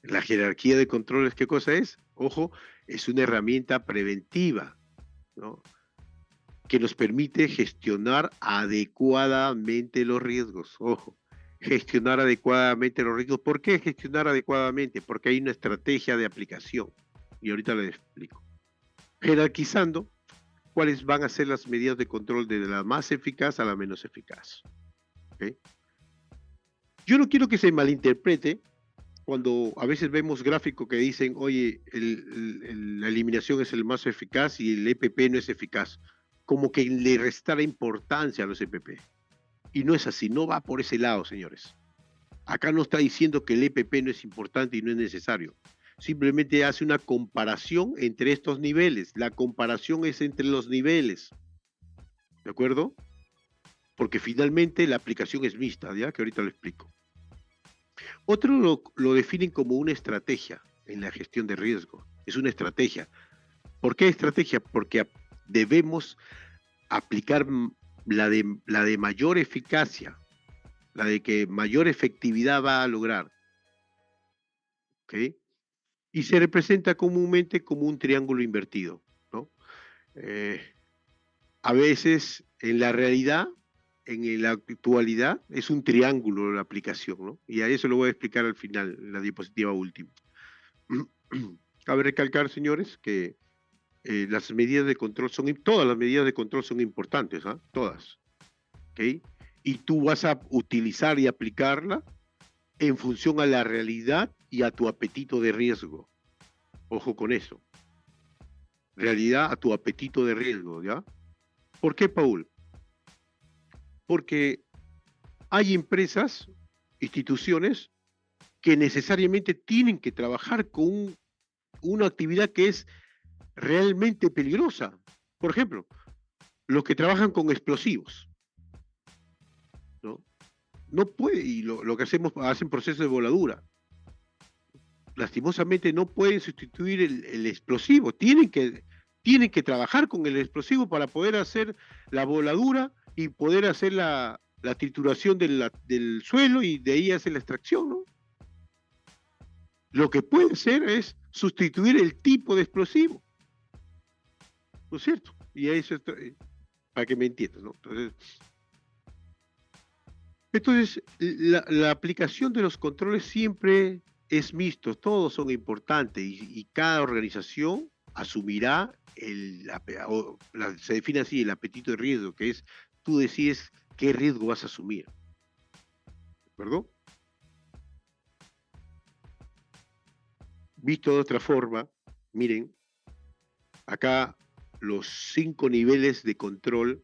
la jerarquía de controles, ¿qué cosa es? Ojo, es una herramienta preventiva, ¿no? Que nos permite gestionar adecuadamente los riesgos. Ojo, gestionar adecuadamente los riesgos. ¿Por qué gestionar adecuadamente? Porque hay una estrategia de aplicación. Y ahorita les explico. Jerarquizando cuáles van a ser las medidas de control de la más eficaz a la menos eficaz. ¿Okay? Yo no quiero que se malinterprete cuando a veces vemos gráficos que dicen, oye, la eliminación es el más eficaz y el EPP no es eficaz. como que le restara importancia a los EPP. Y no es así, no va por ese lado, señores. Acá no está diciendo que el EPP no es importante y no es necesario. Simplemente hace una comparación entre estos niveles. La comparación es entre los niveles. ¿De acuerdo? Porque finalmente la aplicación es mixta, ¿ya? Que ahorita lo explico. Otros lo definen como una estrategia en la gestión de riesgo. Es una estrategia. ¿Por qué estrategia? Porque debemos aplicar la de mayor eficacia, la de que mayor efectividad va a lograr. ¿Ok? Y se representa comúnmente como un triángulo invertido, ¿no? Eh, a veces, en la realidad, en la actualidad, es un triángulo la aplicación, ¿no? Y a eso lo voy a explicar al final, en la diapositiva última. Cabe recalcar, señores, que las medidas de control todas las medidas de control son importantes, ¿ah? Todas, ¿ok? Y tú vas a utilizar y aplicarla en función a la realidad y a tu apetito de riesgo. Ojo con eso. Realidad a tu apetito de riesgo, ¿ya? ¿Por qué, Paul? Porque hay empresas, instituciones, que necesariamente tienen que trabajar con una actividad que es realmente peligrosa. Por ejemplo, los que trabajan con explosivos, ¿no? No puede, y lo que hacen procesos de voladura. Lastimosamente no pueden sustituir el explosivo, tienen que trabajar con el explosivo para poder hacer la voladura y poder hacer la trituración del suelo y de ahí hacer la extracción, ¿no? Lo que puede hacer es sustituir el tipo de explosivo, ¿no es cierto? Y eso es, para que me entiendas, ¿no? Entonces la aplicación de los controles siempre es mixto, todos son importantes y cada organización asumirá se define así el apetito de riesgo, que es tú decides qué riesgo vas a asumir, ¿de acuerdo? Visto de otra forma, miren, acá los 5 niveles de control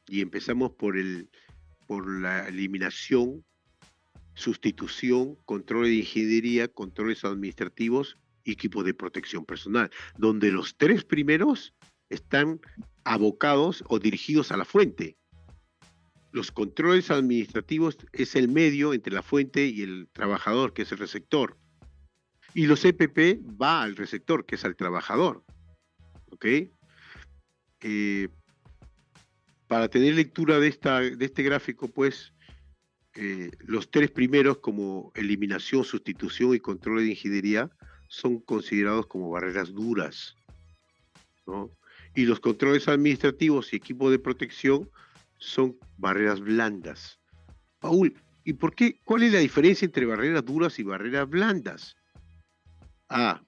y empezamos por la eliminación, sustitución, control de ingeniería, controles administrativos y equipos de protección personal, donde los 3 primeros están abocados o dirigidos a la fuente. Los controles administrativos es el medio entre la fuente y el trabajador, que es el receptor. Y los EPP va al receptor, que es al trabajador. ¿Ok? Para tener lectura de este gráfico, pues, los 3 primeros, como eliminación, sustitución y control de ingeniería, son considerados como barreras duras, ¿no? Y los controles administrativos y equipos de protección son barreras blandas. Paul, ¿y por qué? ¿Cuál es la diferencia entre barreras duras y barreras blandas? Ah,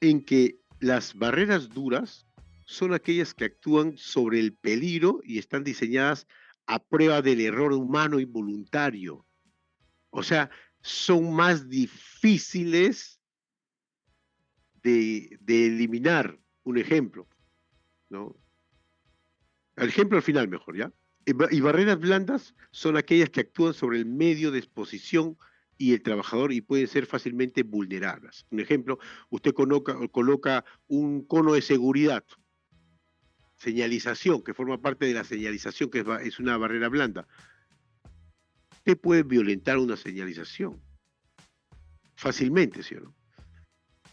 en que las barreras duras son aquellas que actúan sobre el peligro y están diseñadas a prueba del error humano involuntario. O sea, son más difíciles de eliminar. Un ejemplo, ¿no? El ejemplo al final mejor, ¿ya? Y barreras blandas son aquellas que actúan sobre el medio de exposición y el trabajador y pueden ser fácilmente vulnerables. Un ejemplo, usted coloca un cono de seguridad, señalización, que forma parte de la señalización, que es una barrera blanda. Usted puede violentar una señalización fácilmente, ¿sí o no?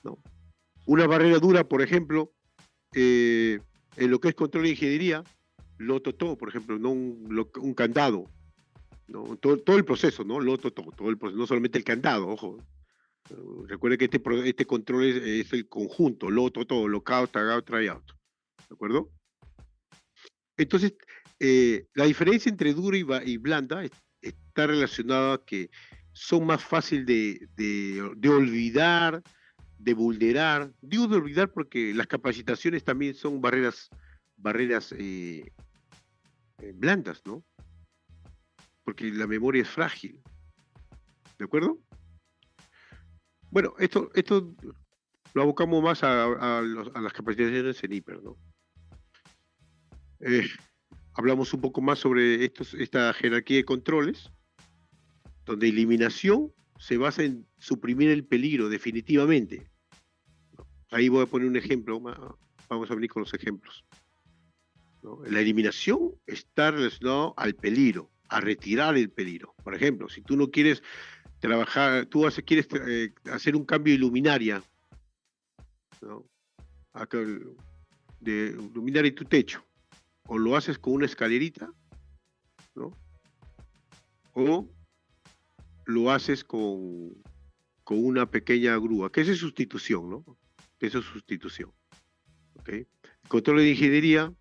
¿No? Una barrera dura, por ejemplo, en lo que es control de ingeniería, todo, por ejemplo, no un candado, ¿no? Todo el proceso, ¿no? Todo el proceso, no solamente el candado, ojo. Recuerde que este control es el conjunto, todo, lockout, tagout, tryout, ¿de acuerdo? Entonces, la diferencia entre dura y blanda está relacionada a que son más fáciles de olvidar, de vulnerar. Digo de olvidar porque las capacitaciones también son barreras blandas, ¿no? Porque la memoria es frágil, ¿de acuerdo? Bueno, esto lo abocamos más a las capacitaciones en hiper, ¿no? Eh, hablamos un poco más sobre esta jerarquía de controles, donde eliminación se basa en suprimir el peligro definitivamente. Ahí voy a poner un ejemplo, vamos a venir con los ejemplos, ¿no? La eliminación está relacionada al peligro, a retirar el peligro. Por ejemplo, si tú no quieres trabajar, quieres hacer un cambio de luminaria, ¿no? Acá, de luminaria y tu techo, o lo haces con una escalerita, ¿no? O lo haces con una pequeña grúa, que eso es sustitución, ¿no? Eso es sustitución, ¿ok? El control de ingeniería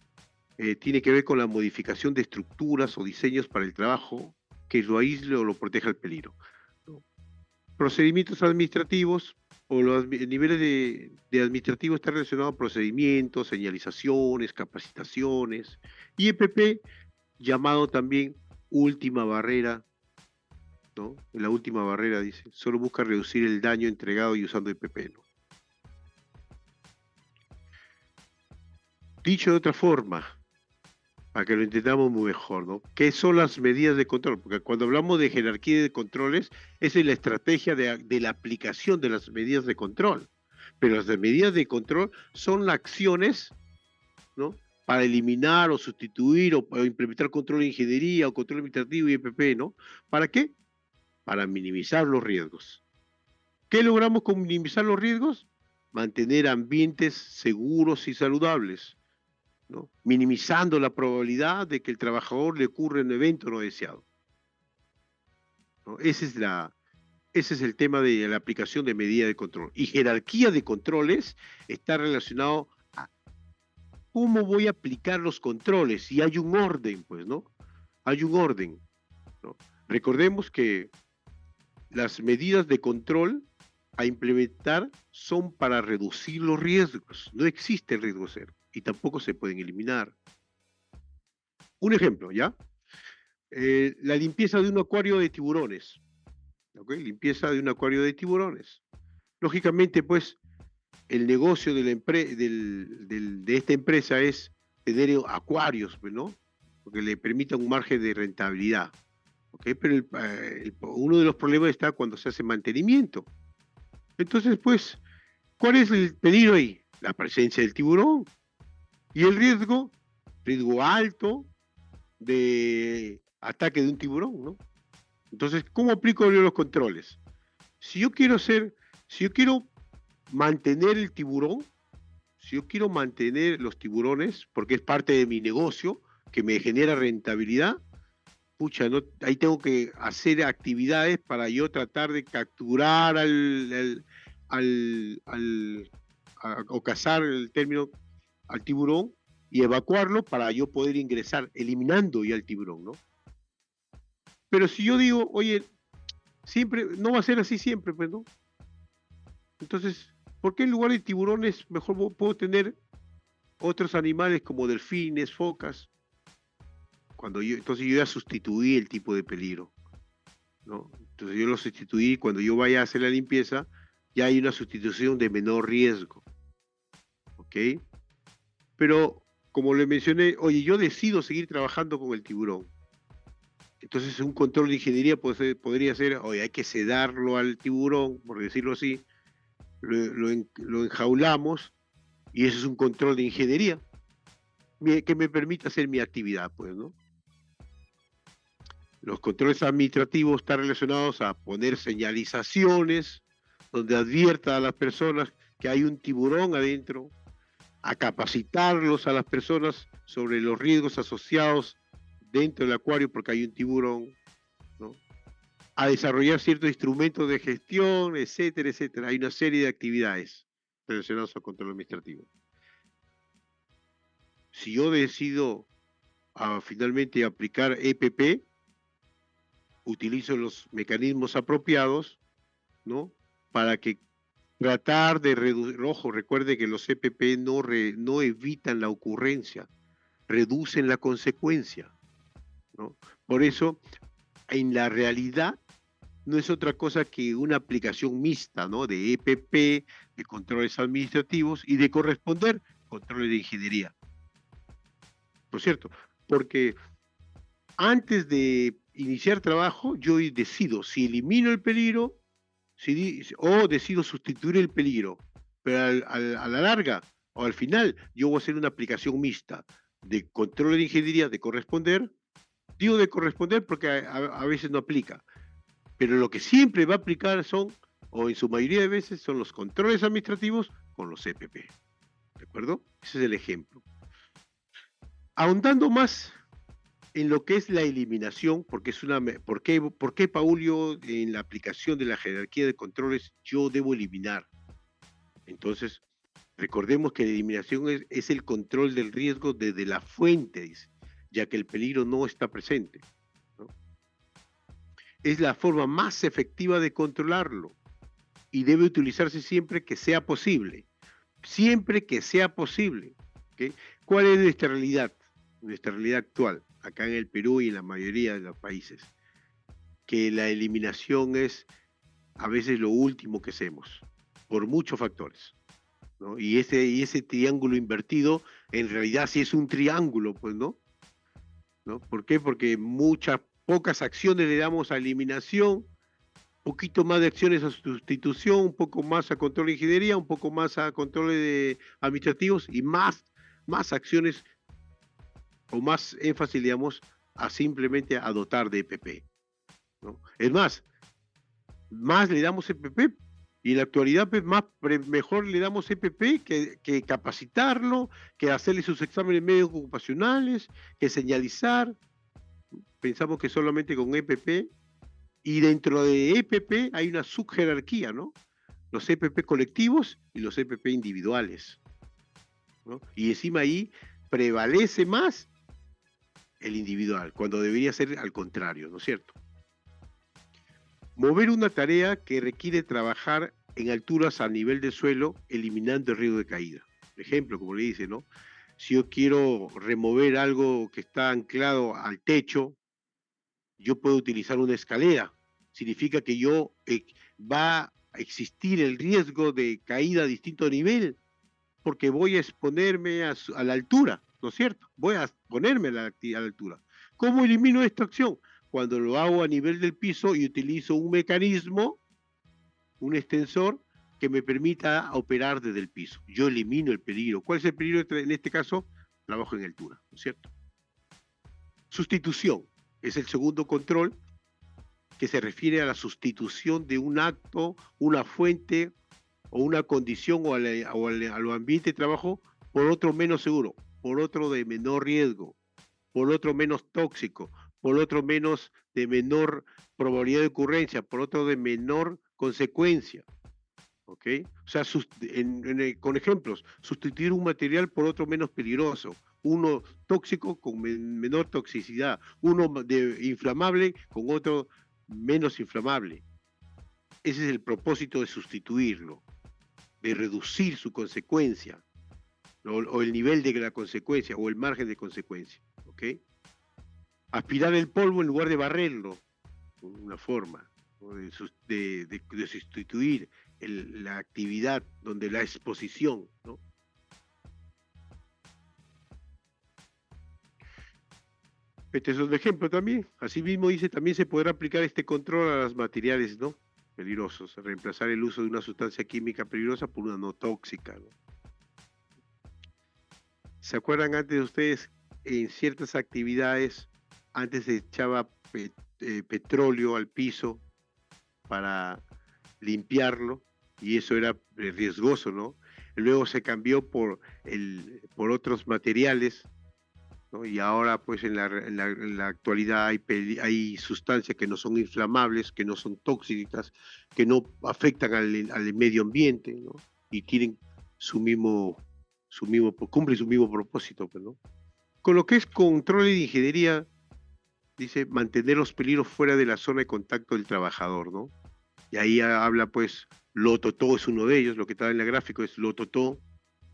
tiene que ver con la modificación de estructuras o diseños para el trabajo que lo aísle o lo proteja del peligro, ¿no? Procedimientos administrativos o los niveles de administrativo están relacionados a procedimientos, señalizaciones, capacitaciones, y EPP, llamado también última barrera, ¿no? La última barrera, dice, solo busca reducir el daño entregado y usando EPP, ¿no? Dicho de otra forma, para que lo entendamos muy mejor, ¿no? ¿Qué son las medidas de control? Porque cuando hablamos de jerarquía de controles, esa es la estrategia de la aplicación de las medidas de control. Pero las medidas de control son las acciones, ¿no? Para eliminar o sustituir o implementar control de ingeniería o control administrativo y EPP, ¿no? ¿Para qué? Para minimizar los riesgos. ¿Qué logramos con minimizar los riesgos? Mantener ambientes seguros y saludables, ¿no? Minimizando la probabilidad de que el trabajador le ocurra un evento no deseado, ¿no? Ese es el tema de la aplicación de medida de control. Y jerarquía de controles está relacionado a cómo voy a aplicar los controles. Y hay un orden, pues, ¿no? Hay un orden, ¿no? Recordemos que las medidas de control a implementar son para reducir los riesgos. No existe el riesgo cero y tampoco se pueden eliminar. Un ejemplo, ¿ya? La limpieza de un acuario de tiburones. ¿Ok? Limpieza de un acuario de tiburones. Lógicamente, pues, el negocio de, de esta empresa es tener acuarios, pues, ¿no? Porque le permita un margen de rentabilidad. ¿Ok? Pero uno de los problemas está cuando se hace mantenimiento. Entonces, pues, ¿cuál es el peligro ahí? La presencia del tiburón. Y el riesgo alto de ataque de un tiburón, ¿no? Entonces, ¿cómo aplico yo los controles? Si yo quiero si yo quiero mantener el tiburón, si yo quiero mantener los tiburones, porque es parte de mi negocio, que me genera rentabilidad, pucha, no, ahí tengo que hacer actividades para yo tratar de capturar o cazar el término al tiburón y evacuarlo para yo poder ingresar, eliminando ya el tiburón, ¿no? Pero si yo digo, oye, siempre, no va a ser así siempre, pues, ¿no? Entonces, ¿por qué en lugar de tiburones mejor puedo tener otros animales como delfines, focas? Entonces yo ya sustituí el tipo de peligro, ¿no? Entonces yo lo sustituí, cuando yo vaya a hacer la limpieza, ya hay una sustitución de menor riesgo, ¿ok? Pero, como le mencioné, oye, yo decido seguir trabajando con el tiburón. Entonces un control de ingeniería podría ser, oye, hay que sedarlo al tiburón, por decirlo así, lo enjaulamos, y eso es un control de ingeniería que me permite hacer mi actividad, pues, ¿no? Los controles administrativos están relacionados a poner señalizaciones donde advierta a las personas que hay un tiburón adentro, a capacitarlos a las personas sobre los riesgos asociados dentro del acuario porque hay un tiburón, ¿no? A desarrollar ciertos instrumentos de gestión, etcétera, etcétera. Hay una serie de actividades relacionadas al control administrativo. Si yo decido finalmente aplicar EPP, utilizo los mecanismos apropiados, ¿no? Para que tratar de reducir, ojo, recuerde que los EPP no evitan la ocurrencia, reducen la consecuencia, ¿no? Por eso, en la realidad, no es otra cosa que una aplicación mixta, ¿no? De EPP, de controles administrativos y de corresponder controles de ingeniería. por cierto, porque antes de iniciar trabajo, yo decido si elimino el peligro o decido sustituir el peligro. Pero a la larga o al final, yo voy a hacer una aplicación mixta de control de ingeniería de corresponder. Digo de corresponder porque a veces no aplica, pero lo que siempre va a aplicar son, o en su mayoría de veces, son los controles administrativos con los EPP. ¿De acuerdo? Ese es el ejemplo. Ahondando más en lo que es la eliminación, porque es una, ¿por qué, Paulio, en la aplicación de la jerarquía de controles yo debo eliminar? Entonces, recordemos que la eliminación es el control del riesgo desde la fuente, dice, ya que el peligro no está presente, ¿no? Es la forma más efectiva de controlarlo y debe utilizarse siempre que sea posible. Siempre que sea posible. ¿Okay? ¿Cuál es nuestra realidad actual, acá en el Perú y en la mayoría de los países? Que la eliminación es a veces lo último que hacemos, por muchos factores, ¿no? Y ese triángulo invertido, en realidad sí es un triángulo, pues, ¿no? ¿Por qué? Porque pocas acciones le damos a eliminación, poquito más de acciones a sustitución, un poco más a control de ingeniería, un poco más a controles administrativos y más acciones o más énfasis, digamos, a simplemente a dotar de EPP, ¿no? Es más le damos EPP y en la actualidad pues, mejor le damos EPP que capacitarlo, que hacerle sus exámenes médicos ocupacionales, que señalizar. Pensamos que solamente con EPP, y dentro de EPP hay una subjerarquía, ¿no? Los EPP colectivos y los EPP individuales, ¿no? Y encima ahí prevalece más el individual, cuando debería ser al contrario, ¿no es cierto? Mover una tarea que requiere trabajar en alturas a nivel del suelo, eliminando el riesgo de caída. Por ejemplo, como le dice, ¿no? Si yo quiero remover algo que está anclado al techo, yo puedo utilizar una escalera. Significa que va a existir el riesgo de caída a distinto nivel, porque voy a exponerme a la altura, ¿no es cierto? Voy a ponerme a la altura. ¿Cómo elimino esta acción? Cuando lo hago a nivel del piso y utilizo un mecanismo, un extensor, que me permita operar desde el piso. Yo elimino el peligro. ¿Cuál es el peligro en este caso? Trabajo en altura, ¿no es cierto? Sustitución es el segundo control, que se refiere a la sustitución de un acto, una fuente o una condición o al ambiente de trabajo por otro menos seguro, por otro de menor riesgo, por otro menos tóxico, por otro menos de menor probabilidad de ocurrencia, por otro de menor consecuencia. ¿Ok? O sea, con ejemplos, sustituir un material por otro menos peligroso, uno tóxico con menor toxicidad, uno inflamable con otro menos inflamable. Ese es el propósito de sustituirlo, de reducir su consecuencia, o el nivel de la consecuencia, o el margen de consecuencia. ¿Ok? Aspirar el polvo en lugar de barrerlo, una forma, ¿no? de sustituir la actividad donde la exposición, ¿no? Este es un ejemplo también. Asimismo dice, también se podrá aplicar este control a los materiales, ¿no? Peligrosos, reemplazar el uso de una sustancia química peligrosa por una no tóxica, ¿no? ¿Se acuerdan antes de ustedes, en ciertas actividades, antes se echaba petróleo al piso para limpiarlo y eso era riesgoso, ¿no? Luego se cambió por otros materiales, ¿no? Y ahora pues en la actualidad hay sustancias que no son inflamables, que no son tóxicas, que no afectan al medio ambiente, ¿no? Y tienen cumplen su mismo propósito, pues, ¿no? Con lo que es control de ingeniería, dice mantener los peligros fuera de la zona de contacto del trabajador, ¿no? Y ahí habla pues, Lototó es uno de ellos, lo que está en el gráfico es Lototó,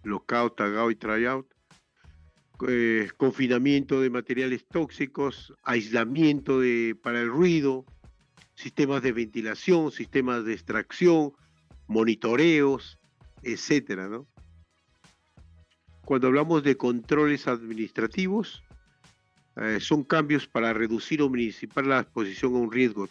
lockout, tagout y tryout, confinamiento de materiales tóxicos, aislamiento para el ruido, sistemas de ventilación, sistemas de extracción, monitoreos, etcétera, ¿no? Cuando hablamos de controles administrativos, son cambios para reducir o minimizar la exposición a un riesgo.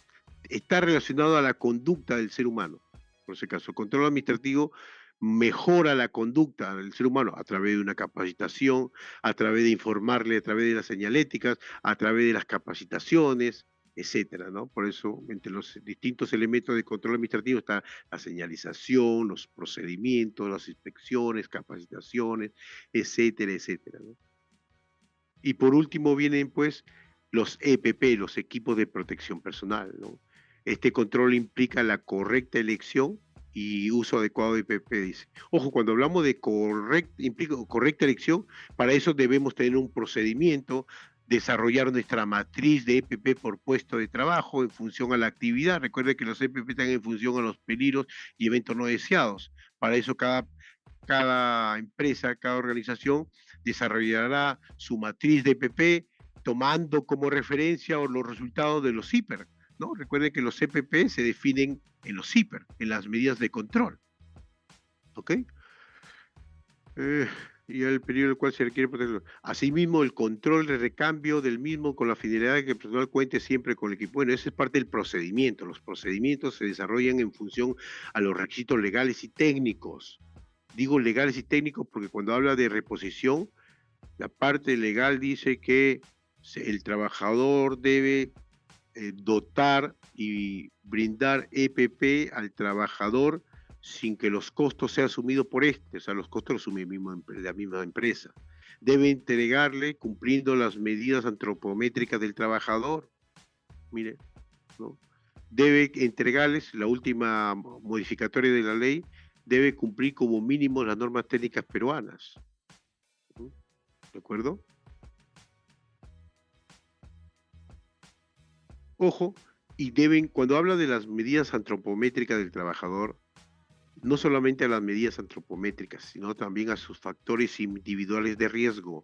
Está relacionado a la conducta del ser humano. Por ese caso, el control administrativo mejora la conducta del ser humano a través de una capacitación, a través de informarle, a través de las señaléticas, a través de las capacitaciones, etcétera, ¿no? Por eso, entre los distintos elementos de control administrativo está la señalización, los procedimientos, las inspecciones, capacitaciones, etcétera, etcétera, ¿no? Y por último vienen pues los EPP, los equipos de protección personal, ¿no? Este control implica la correcta elección y uso adecuado de EPP, dice. Ojo, cuando hablamos de implica correcta elección, para eso debemos tener un procedimiento, desarrollar nuestra matriz de EPP por puesto de trabajo en función a la actividad. Recuerde que los EPP están en función a los peligros y eventos no deseados. Para eso cada empresa, cada organización desarrollará su matriz de EPP tomando como referencia o los resultados de los CIPER, ¿no? Recuerden que los EPP se definen en los CIPER, en las medidas de control, ¿ok? Y el periodo en el cual se requiere protección. Asimismo, el control de recambio del mismo con la finalidad de que el personal cuente siempre con el equipo. Bueno, esa es parte del procedimiento. Los procedimientos se desarrollan en función a los requisitos legales y técnicos. Digo legales y técnicos porque cuando habla de reposición, la parte legal dice que el trabajador debe dotar y brindar EPP al trabajador sin que los costos sean asumidos por este, o sea, los costos los asume la misma empresa. Debe entregarle cumpliendo las medidas antropométricas del trabajador. Mire, ¿no? Debe entregarles la última modificatoria de la ley, debe cumplir como mínimo las normas técnicas peruanas. ¿De acuerdo? Ojo, y deben, cuando habla de las medidas antropométricas del trabajador, no solamente a las medidas antropométricas, sino también a sus factores individuales de riesgo,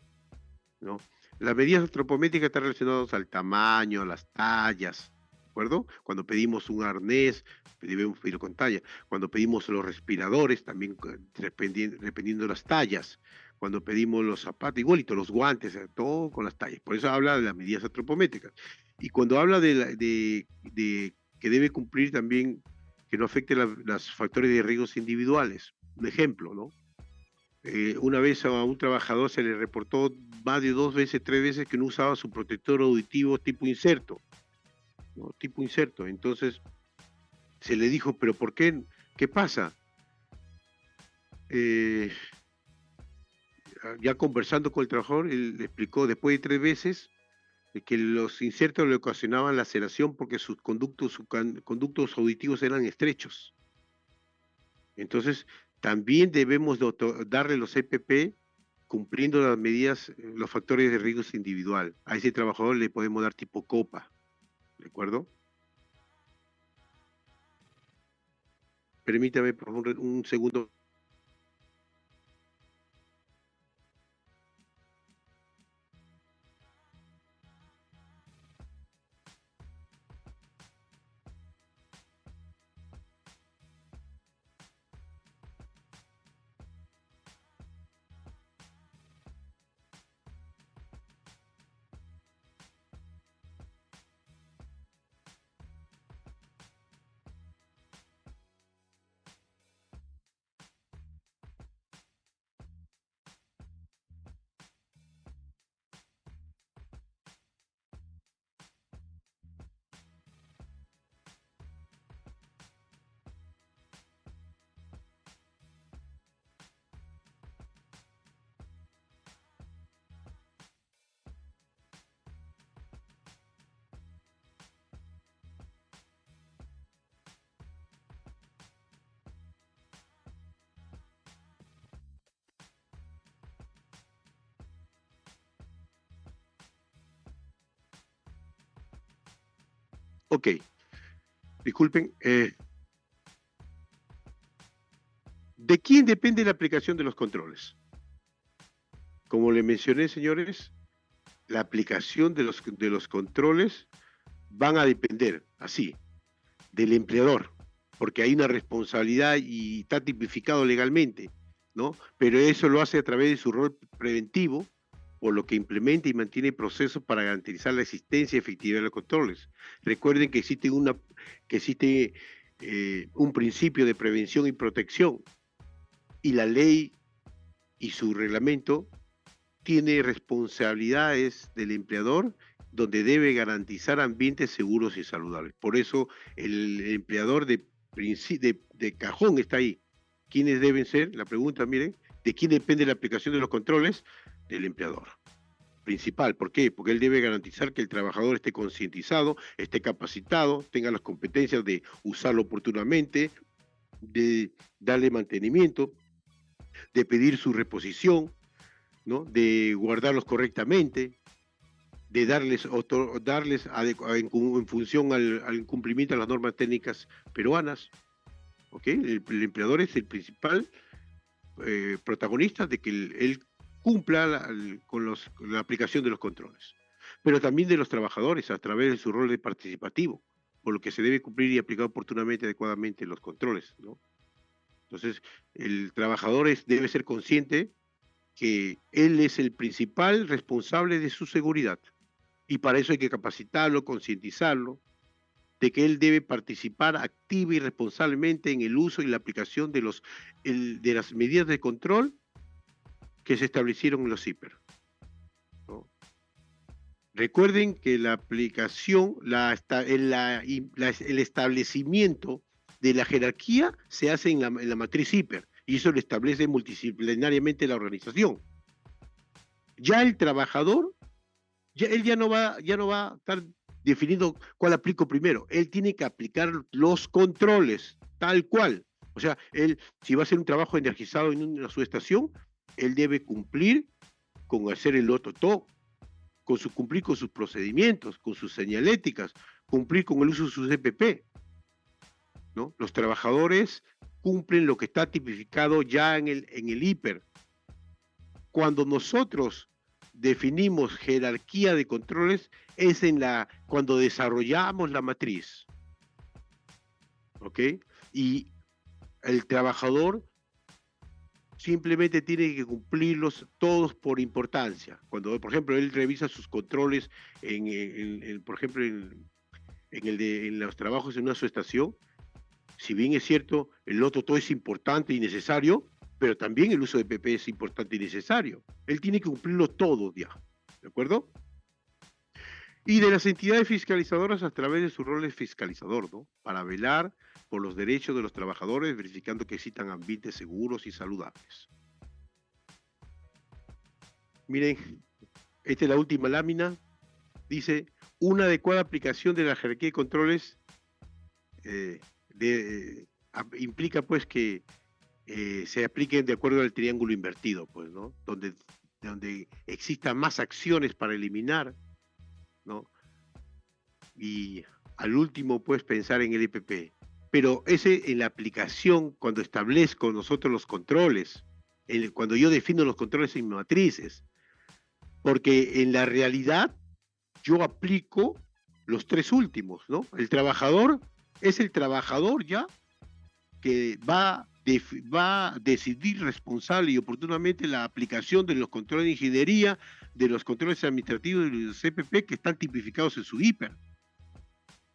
¿no? Las medidas antropométricas están relacionadas al tamaño, a las tallas, ¿de acuerdo? Cuando pedimos un arnés, debemos pedirlo con talla. Cuando pedimos los respiradores, también dependiendo de las tallas. Cuando pedimos los zapatos, igualito, los guantes, todo con las tallas. Por eso habla de las medidas antropométricas. Y cuando habla de que debe cumplir también, que no afecte los factores de riesgos individuales. Un ejemplo, ¿no? Una vez a un trabajador se le reportó más de 2 veces, 3 veces que no usaba su protector auditivo tipo inserto, ¿no? Tipo inserto. Entonces se le dijo, pero ¿por qué? ¿Qué pasa? Eh, ya conversando con el trabajador, él le explicó después de 3 veces que los insertos le ocasionaban laceración porque sus conductos auditivos eran estrechos. Entonces, también debemos darle los EPP cumpliendo las medidas, los factores de riesgo individual. A ese trabajador le podemos dar tipo copa, ¿de acuerdo? Permítame por favor un segundo. Ok, disculpen. ¿De quién depende la aplicación de los controles? Como le mencioné, señores, la aplicación de los controles van a depender, así, del empleador, porque hay una responsabilidad y está tipificado legalmente. ¿no? Pero eso lo hace a través de su rol preventivo, por lo que implementa y mantiene procesos para garantizar la existencia y efectividad de los controles. Recuerden que existe un principio de prevención y protección, y la ley y su reglamento tiene responsabilidades del empleador donde debe garantizar ambientes seguros y saludables. Por eso el empleador de cajón está ahí. ¿Quiénes deben ser? La pregunta, miren, ¿de quién depende la aplicación de los controles? Del empleador principal. ¿Por qué? Porque él debe garantizar que el trabajador esté concientizado, esté capacitado, tenga las competencias de usarlo oportunamente, de darle mantenimiento, de pedir su reposición, ¿no? De guardarlos correctamente, de darles en función al incumplimiento de las normas técnicas peruanas. ¿Ok? El empleador es el principal protagonista de que él cumpla con la aplicación de los controles, pero también de los trabajadores a través de su rol de participativo, por lo que se debe cumplir y aplicar oportunamente, adecuadamente los controles, ¿no? Entonces, el trabajador debe ser consciente que él es el principal responsable de su seguridad y para eso hay que capacitarlo, concientizarlo de que él debe participar activa y responsablemente en el uso y la aplicación de las medidas de control que se establecieron en los CIPER, ¿no? Recuerden que la aplicación, el establecimiento de la jerarquía se hace en la matriz CIPER y eso lo establece multidisciplinariamente la organización. Ya el trabajador, él ya no va a estar definiendo cuál aplico primero. Él tiene que aplicar los controles, tal cual. O sea, él, si va a hacer un trabajo energizado en una subestación, él debe cumplir con hacer el OTOTO, cumplir con sus procedimientos, con sus señaléticas, cumplir con el uso de sus EPP, ¿no? Los trabajadores cumplen lo que está tipificado ya en el IPER. Cuando nosotros definimos jerarquía de controles es cuando desarrollamos la matriz, ¿ok? Y el trabajador simplemente tiene que cumplirlos todos por importancia. Cuando, por ejemplo, él revisa sus controles, por ejemplo, en los trabajos en una subestación, si bien es cierto, el loto todo es importante y necesario, pero también el uso de PP es importante y necesario. Él tiene que cumplirlo todo ya, ¿de acuerdo? Y de las entidades fiscalizadoras a través de su rol de fiscalizador, ¿no? Para velar por los derechos de los trabajadores, verificando que existan ambientes seguros y saludables. Miren, esta es la última lámina. Dice, una adecuada aplicación de la jerarquía de controles implica pues que se apliquen de acuerdo al triángulo invertido, pues, ¿no? Donde existan más acciones para eliminar, ¿no? Y al último, pues, pensar en el EPP. Pero ese en la aplicación, cuando establezco nosotros los controles, cuando yo defino los controles en matrices, porque en la realidad yo aplico los tres últimos, ¿no? El trabajador es el trabajador ya que va a decidir responsable y oportunamente la aplicación de los controles de ingeniería, de los controles administrativos de los CPP que están tipificados en su IPER.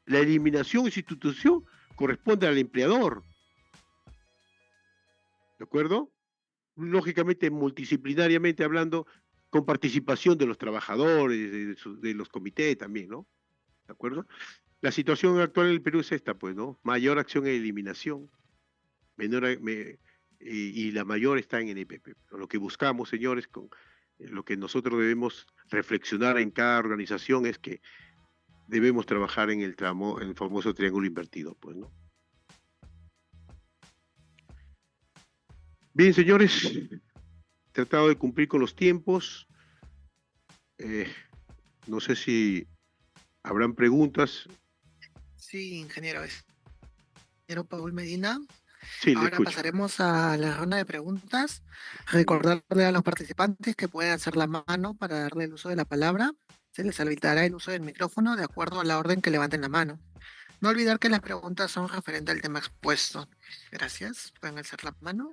La eliminación de sustitución corresponde al empleador, ¿de acuerdo? Lógicamente, multidisciplinariamente hablando, con participación de los trabajadores, de los comités también, ¿no? ¿De acuerdo? La situación actual en el Perú es esta, pues, ¿no? Mayor acción en eliminación, y la mayor está en el EPP. Lo que buscamos, señores, lo que nosotros debemos reflexionar en cada organización es que debemos trabajar en el famoso triángulo invertido, pues, ¿no? Bien, señores, he tratado de cumplir con los tiempos. No sé si habrán preguntas. Sí, ingeniero, ingeniero Paul Medina. Sí, le Ahora escucho. pasaremos a la ronda de preguntas. Muy bien. Recordarle a los participantes que pueden hacer la mano para darle el uso de la palabra. Se les habilitará el uso del micrófono de acuerdo a la orden que levanten la mano. No olvidar que las preguntas son referentes al tema expuesto. Gracias. Pueden hacer la mano.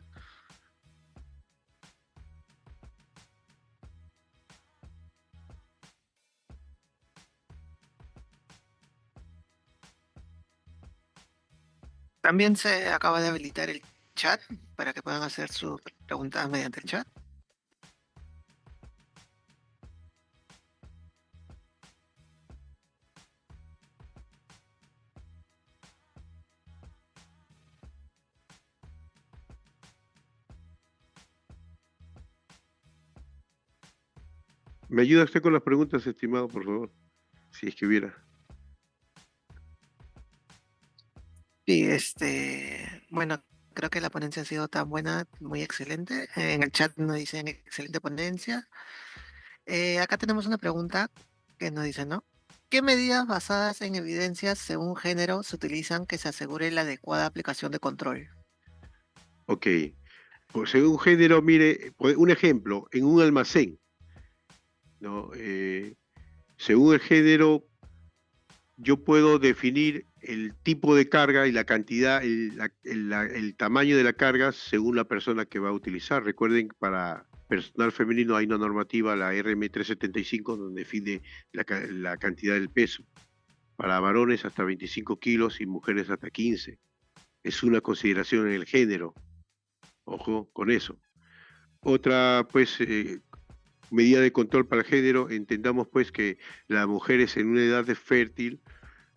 También se acaba de habilitar el chat para que puedan hacer sus preguntas mediante el chat. ¿Me ayuda usted con las preguntas, estimado, por favor? Si es que hubiera. Y bueno, creo que la ponencia ha sido tan buena, muy excelente. En el chat nos dicen excelente ponencia. Acá tenemos una pregunta que nos dice, ¿no? ¿Qué medidas basadas en evidencias según género se utilizan que se asegure la adecuada aplicación de control? Ok. Pues según género, mire, pues, un ejemplo, en un almacén, ¿no? Según el género, yo puedo definir el tipo de carga y la cantidad, el tamaño de la carga según la persona que va a utilizar. Recuerden que para personal femenino hay una normativa, la RM 375, donde define la cantidad del peso. Para varones hasta 25 kilos y mujeres hasta 15. Es una consideración en el género. Ojo con eso. Otra, pues, medida de control para el género, entendamos pues que las mujeres en una edad de fértil,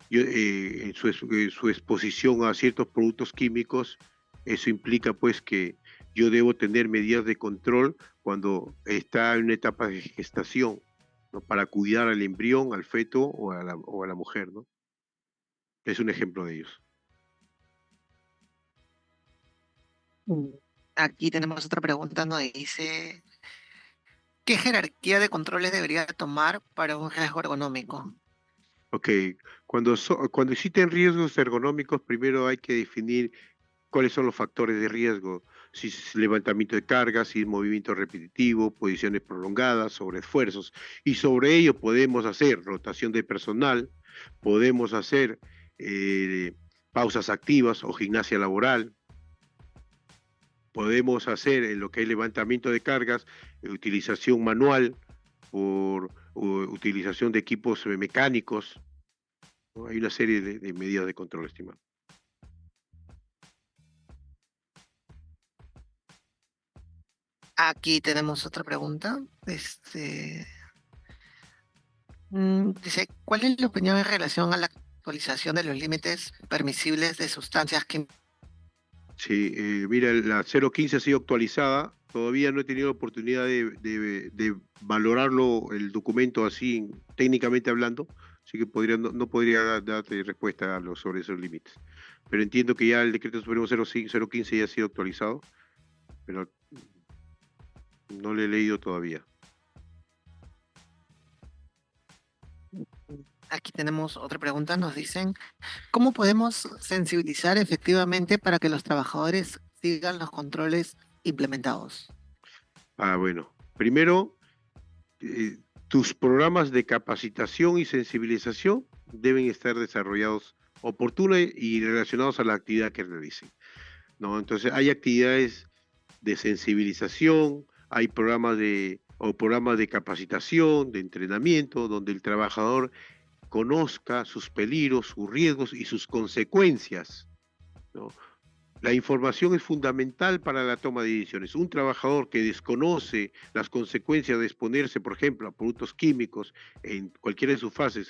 su exposición a ciertos productos químicos, eso implica pues que yo debo tener medidas de control cuando está en una etapa de gestación, ¿no? Para cuidar al embrión, al feto o a la mujer, ¿no? Es un ejemplo de ellos. Mm. Aquí tenemos otra pregunta, nos dice, ¿qué jerarquía de controles debería tomar para un riesgo ergonómico? Ok, cuando existen riesgos ergonómicos, primero hay que definir cuáles son los factores de riesgo, si es levantamiento de cargas, si es movimiento repetitivo, posiciones prolongadas, sobre esfuerzos, y sobre ello podemos hacer rotación de personal, podemos hacer eh, pausas activas o gimnasia laboral, podemos hacer en lo que es levantamiento de cargas, utilización manual o utilización de equipos mecánicos, ¿no? Hay una serie de medidas de control, estimado. Aquí tenemos otra pregunta. Dice, ¿cuál es la opinión en relación a la actualización de los límites permisibles de sustancias químicas? Sí, mira, la 015 ha sido actualizada. Todavía no he tenido la oportunidad de valorarlo, el documento así, técnicamente hablando, así que no podría darte respuesta sobre esos límites. Pero entiendo que ya el decreto supremo 015 ya ha sido actualizado, pero no lo he leído todavía. Aquí tenemos otra pregunta. Nos dicen, ¿cómo podemos sensibilizar efectivamente para que los trabajadores sigan los controles implementados? Ah, bueno. Primero, eh, tus programas de capacitación y sensibilización deben estar desarrollados oportuna y relacionados a la actividad que realicen, ¿no? Entonces, hay actividades de sensibilización, hay programas de capacitación, de entrenamiento, donde el trabajador conozca sus peligros, sus riesgos y sus consecuencias, ¿no? La información es fundamental para la toma de decisiones. Un trabajador que desconoce las consecuencias de exponerse, por ejemplo, a productos químicos en cualquiera de sus fases,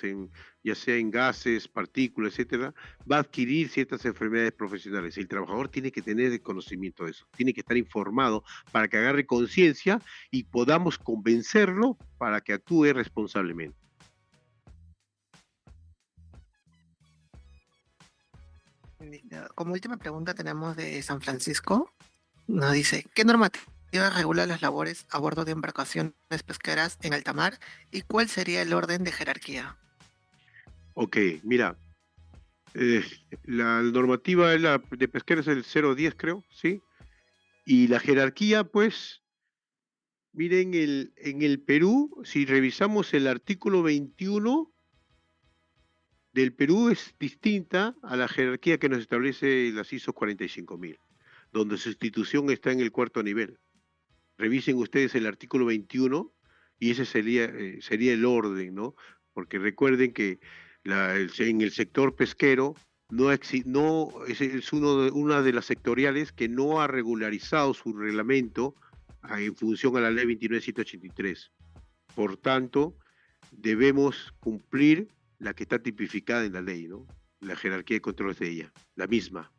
ya sea en gases, partículas, etcétera, va a adquirir ciertas enfermedades profesionales. El trabajador tiene que tener el conocimiento de eso, tiene que estar informado para que agarre conciencia y podamos convencerlo para que actúe responsablemente. Como última pregunta tenemos de San Francisco. Nos dice, ¿qué normativa regula las labores a bordo de embarcaciones pesqueras en alta mar y cuál sería el orden de jerarquía? Ok, mira, eh, la normativa de pesqueros es el 010, creo, ¿sí? Y la jerarquía, pues, miren, en el Perú, si revisamos el artículo 21 del Perú, es distinta a la jerarquía que nos establece las ISO 45000, donde su institución está en el cuarto nivel. Revisen ustedes el artículo 21 y ese sería el orden, ¿no? Porque recuerden que en el sector pesquero es una de las sectoriales que no ha regularizado su reglamento en función a la ley 29.183. Por tanto, debemos cumplir la que está tipificada en la ley, ¿no? La jerarquía de controles de ella, la misma.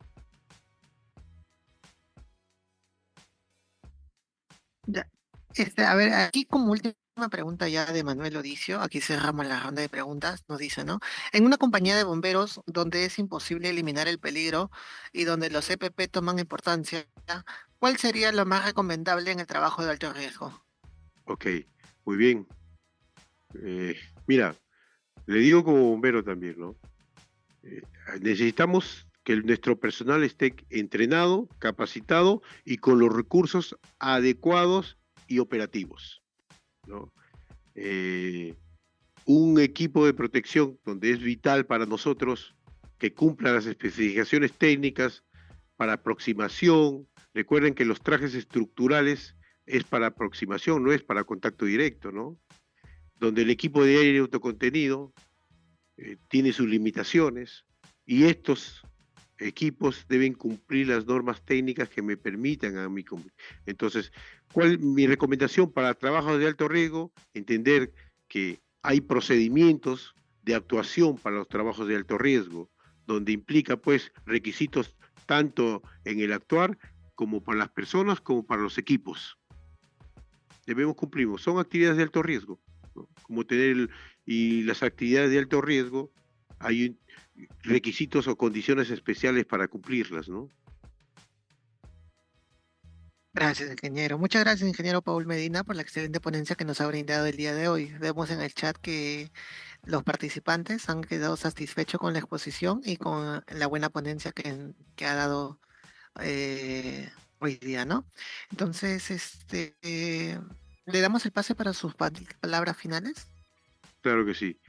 Ya. A ver, aquí como última pregunta ya de Manuel Odicio, aquí cerramos la ronda de preguntas, nos dice, ¿no? En una compañía de bomberos donde es imposible eliminar el peligro y donde los EPP toman importancia, ¿cuál sería lo más recomendable en el trabajo de alto riesgo? Ok, muy bien. Eh, Mira, le digo como bombero también, ¿no? Eh, Necesitamos que nuestro personal esté entrenado, capacitado y con los recursos adecuados y operativos, ¿no? Eh, un equipo de protección donde es vital para nosotros que cumpla las especificaciones técnicas para aproximación. Recuerden que los trajes estructurales es para aproximación, no es para contacto directo, ¿no? Donde el equipo de aire autocontenido tiene sus limitaciones y estos equipos deben cumplir las normas técnicas que me permitan a mí. Entonces, ¿cuál mi recomendación para trabajos de alto riesgo? Entender que hay procedimientos de actuación para los trabajos de alto riesgo, donde implica pues requisitos tanto en el actuar como para las personas como para los equipos. Debemos cumplir, son actividades de alto riesgo, ¿no? Como y las actividades de alto riesgo hay requisitos o condiciones especiales para cumplirlas, ¿no? Gracias, ingeniero. Muchas gracias, ingeniero Paul Medina, por la excelente ponencia que nos ha brindado el día de hoy. Vemos en el chat que los participantes han quedado satisfechos con la exposición y con la buena ponencia que ha dado hoy día, ¿no? Entonces, le damos el pase para sus palabras finales. Claro que sí.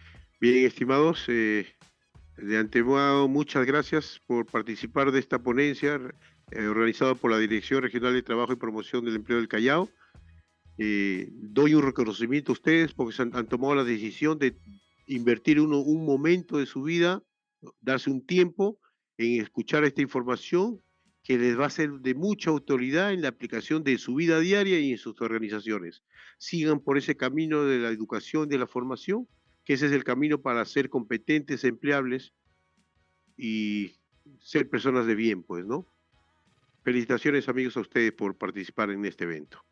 Bien, estimados, de antemano, muchas gracias por participar de esta ponencia organizada por la Dirección Regional de Trabajo y Promoción del Empleo del Callao. Doy un reconocimiento a ustedes porque han tomado la decisión de invertir un momento de su vida, darse un tiempo en escuchar esta información que les va a ser de mucha autoridad en la aplicación de su vida diaria y en sus organizaciones. Sigan por ese camino de la educación, de la formación, que ese es el camino para ser competentes, empleables y ser personas de bien, pues, ¿no? Felicitaciones, amigos, a ustedes por participar en este evento.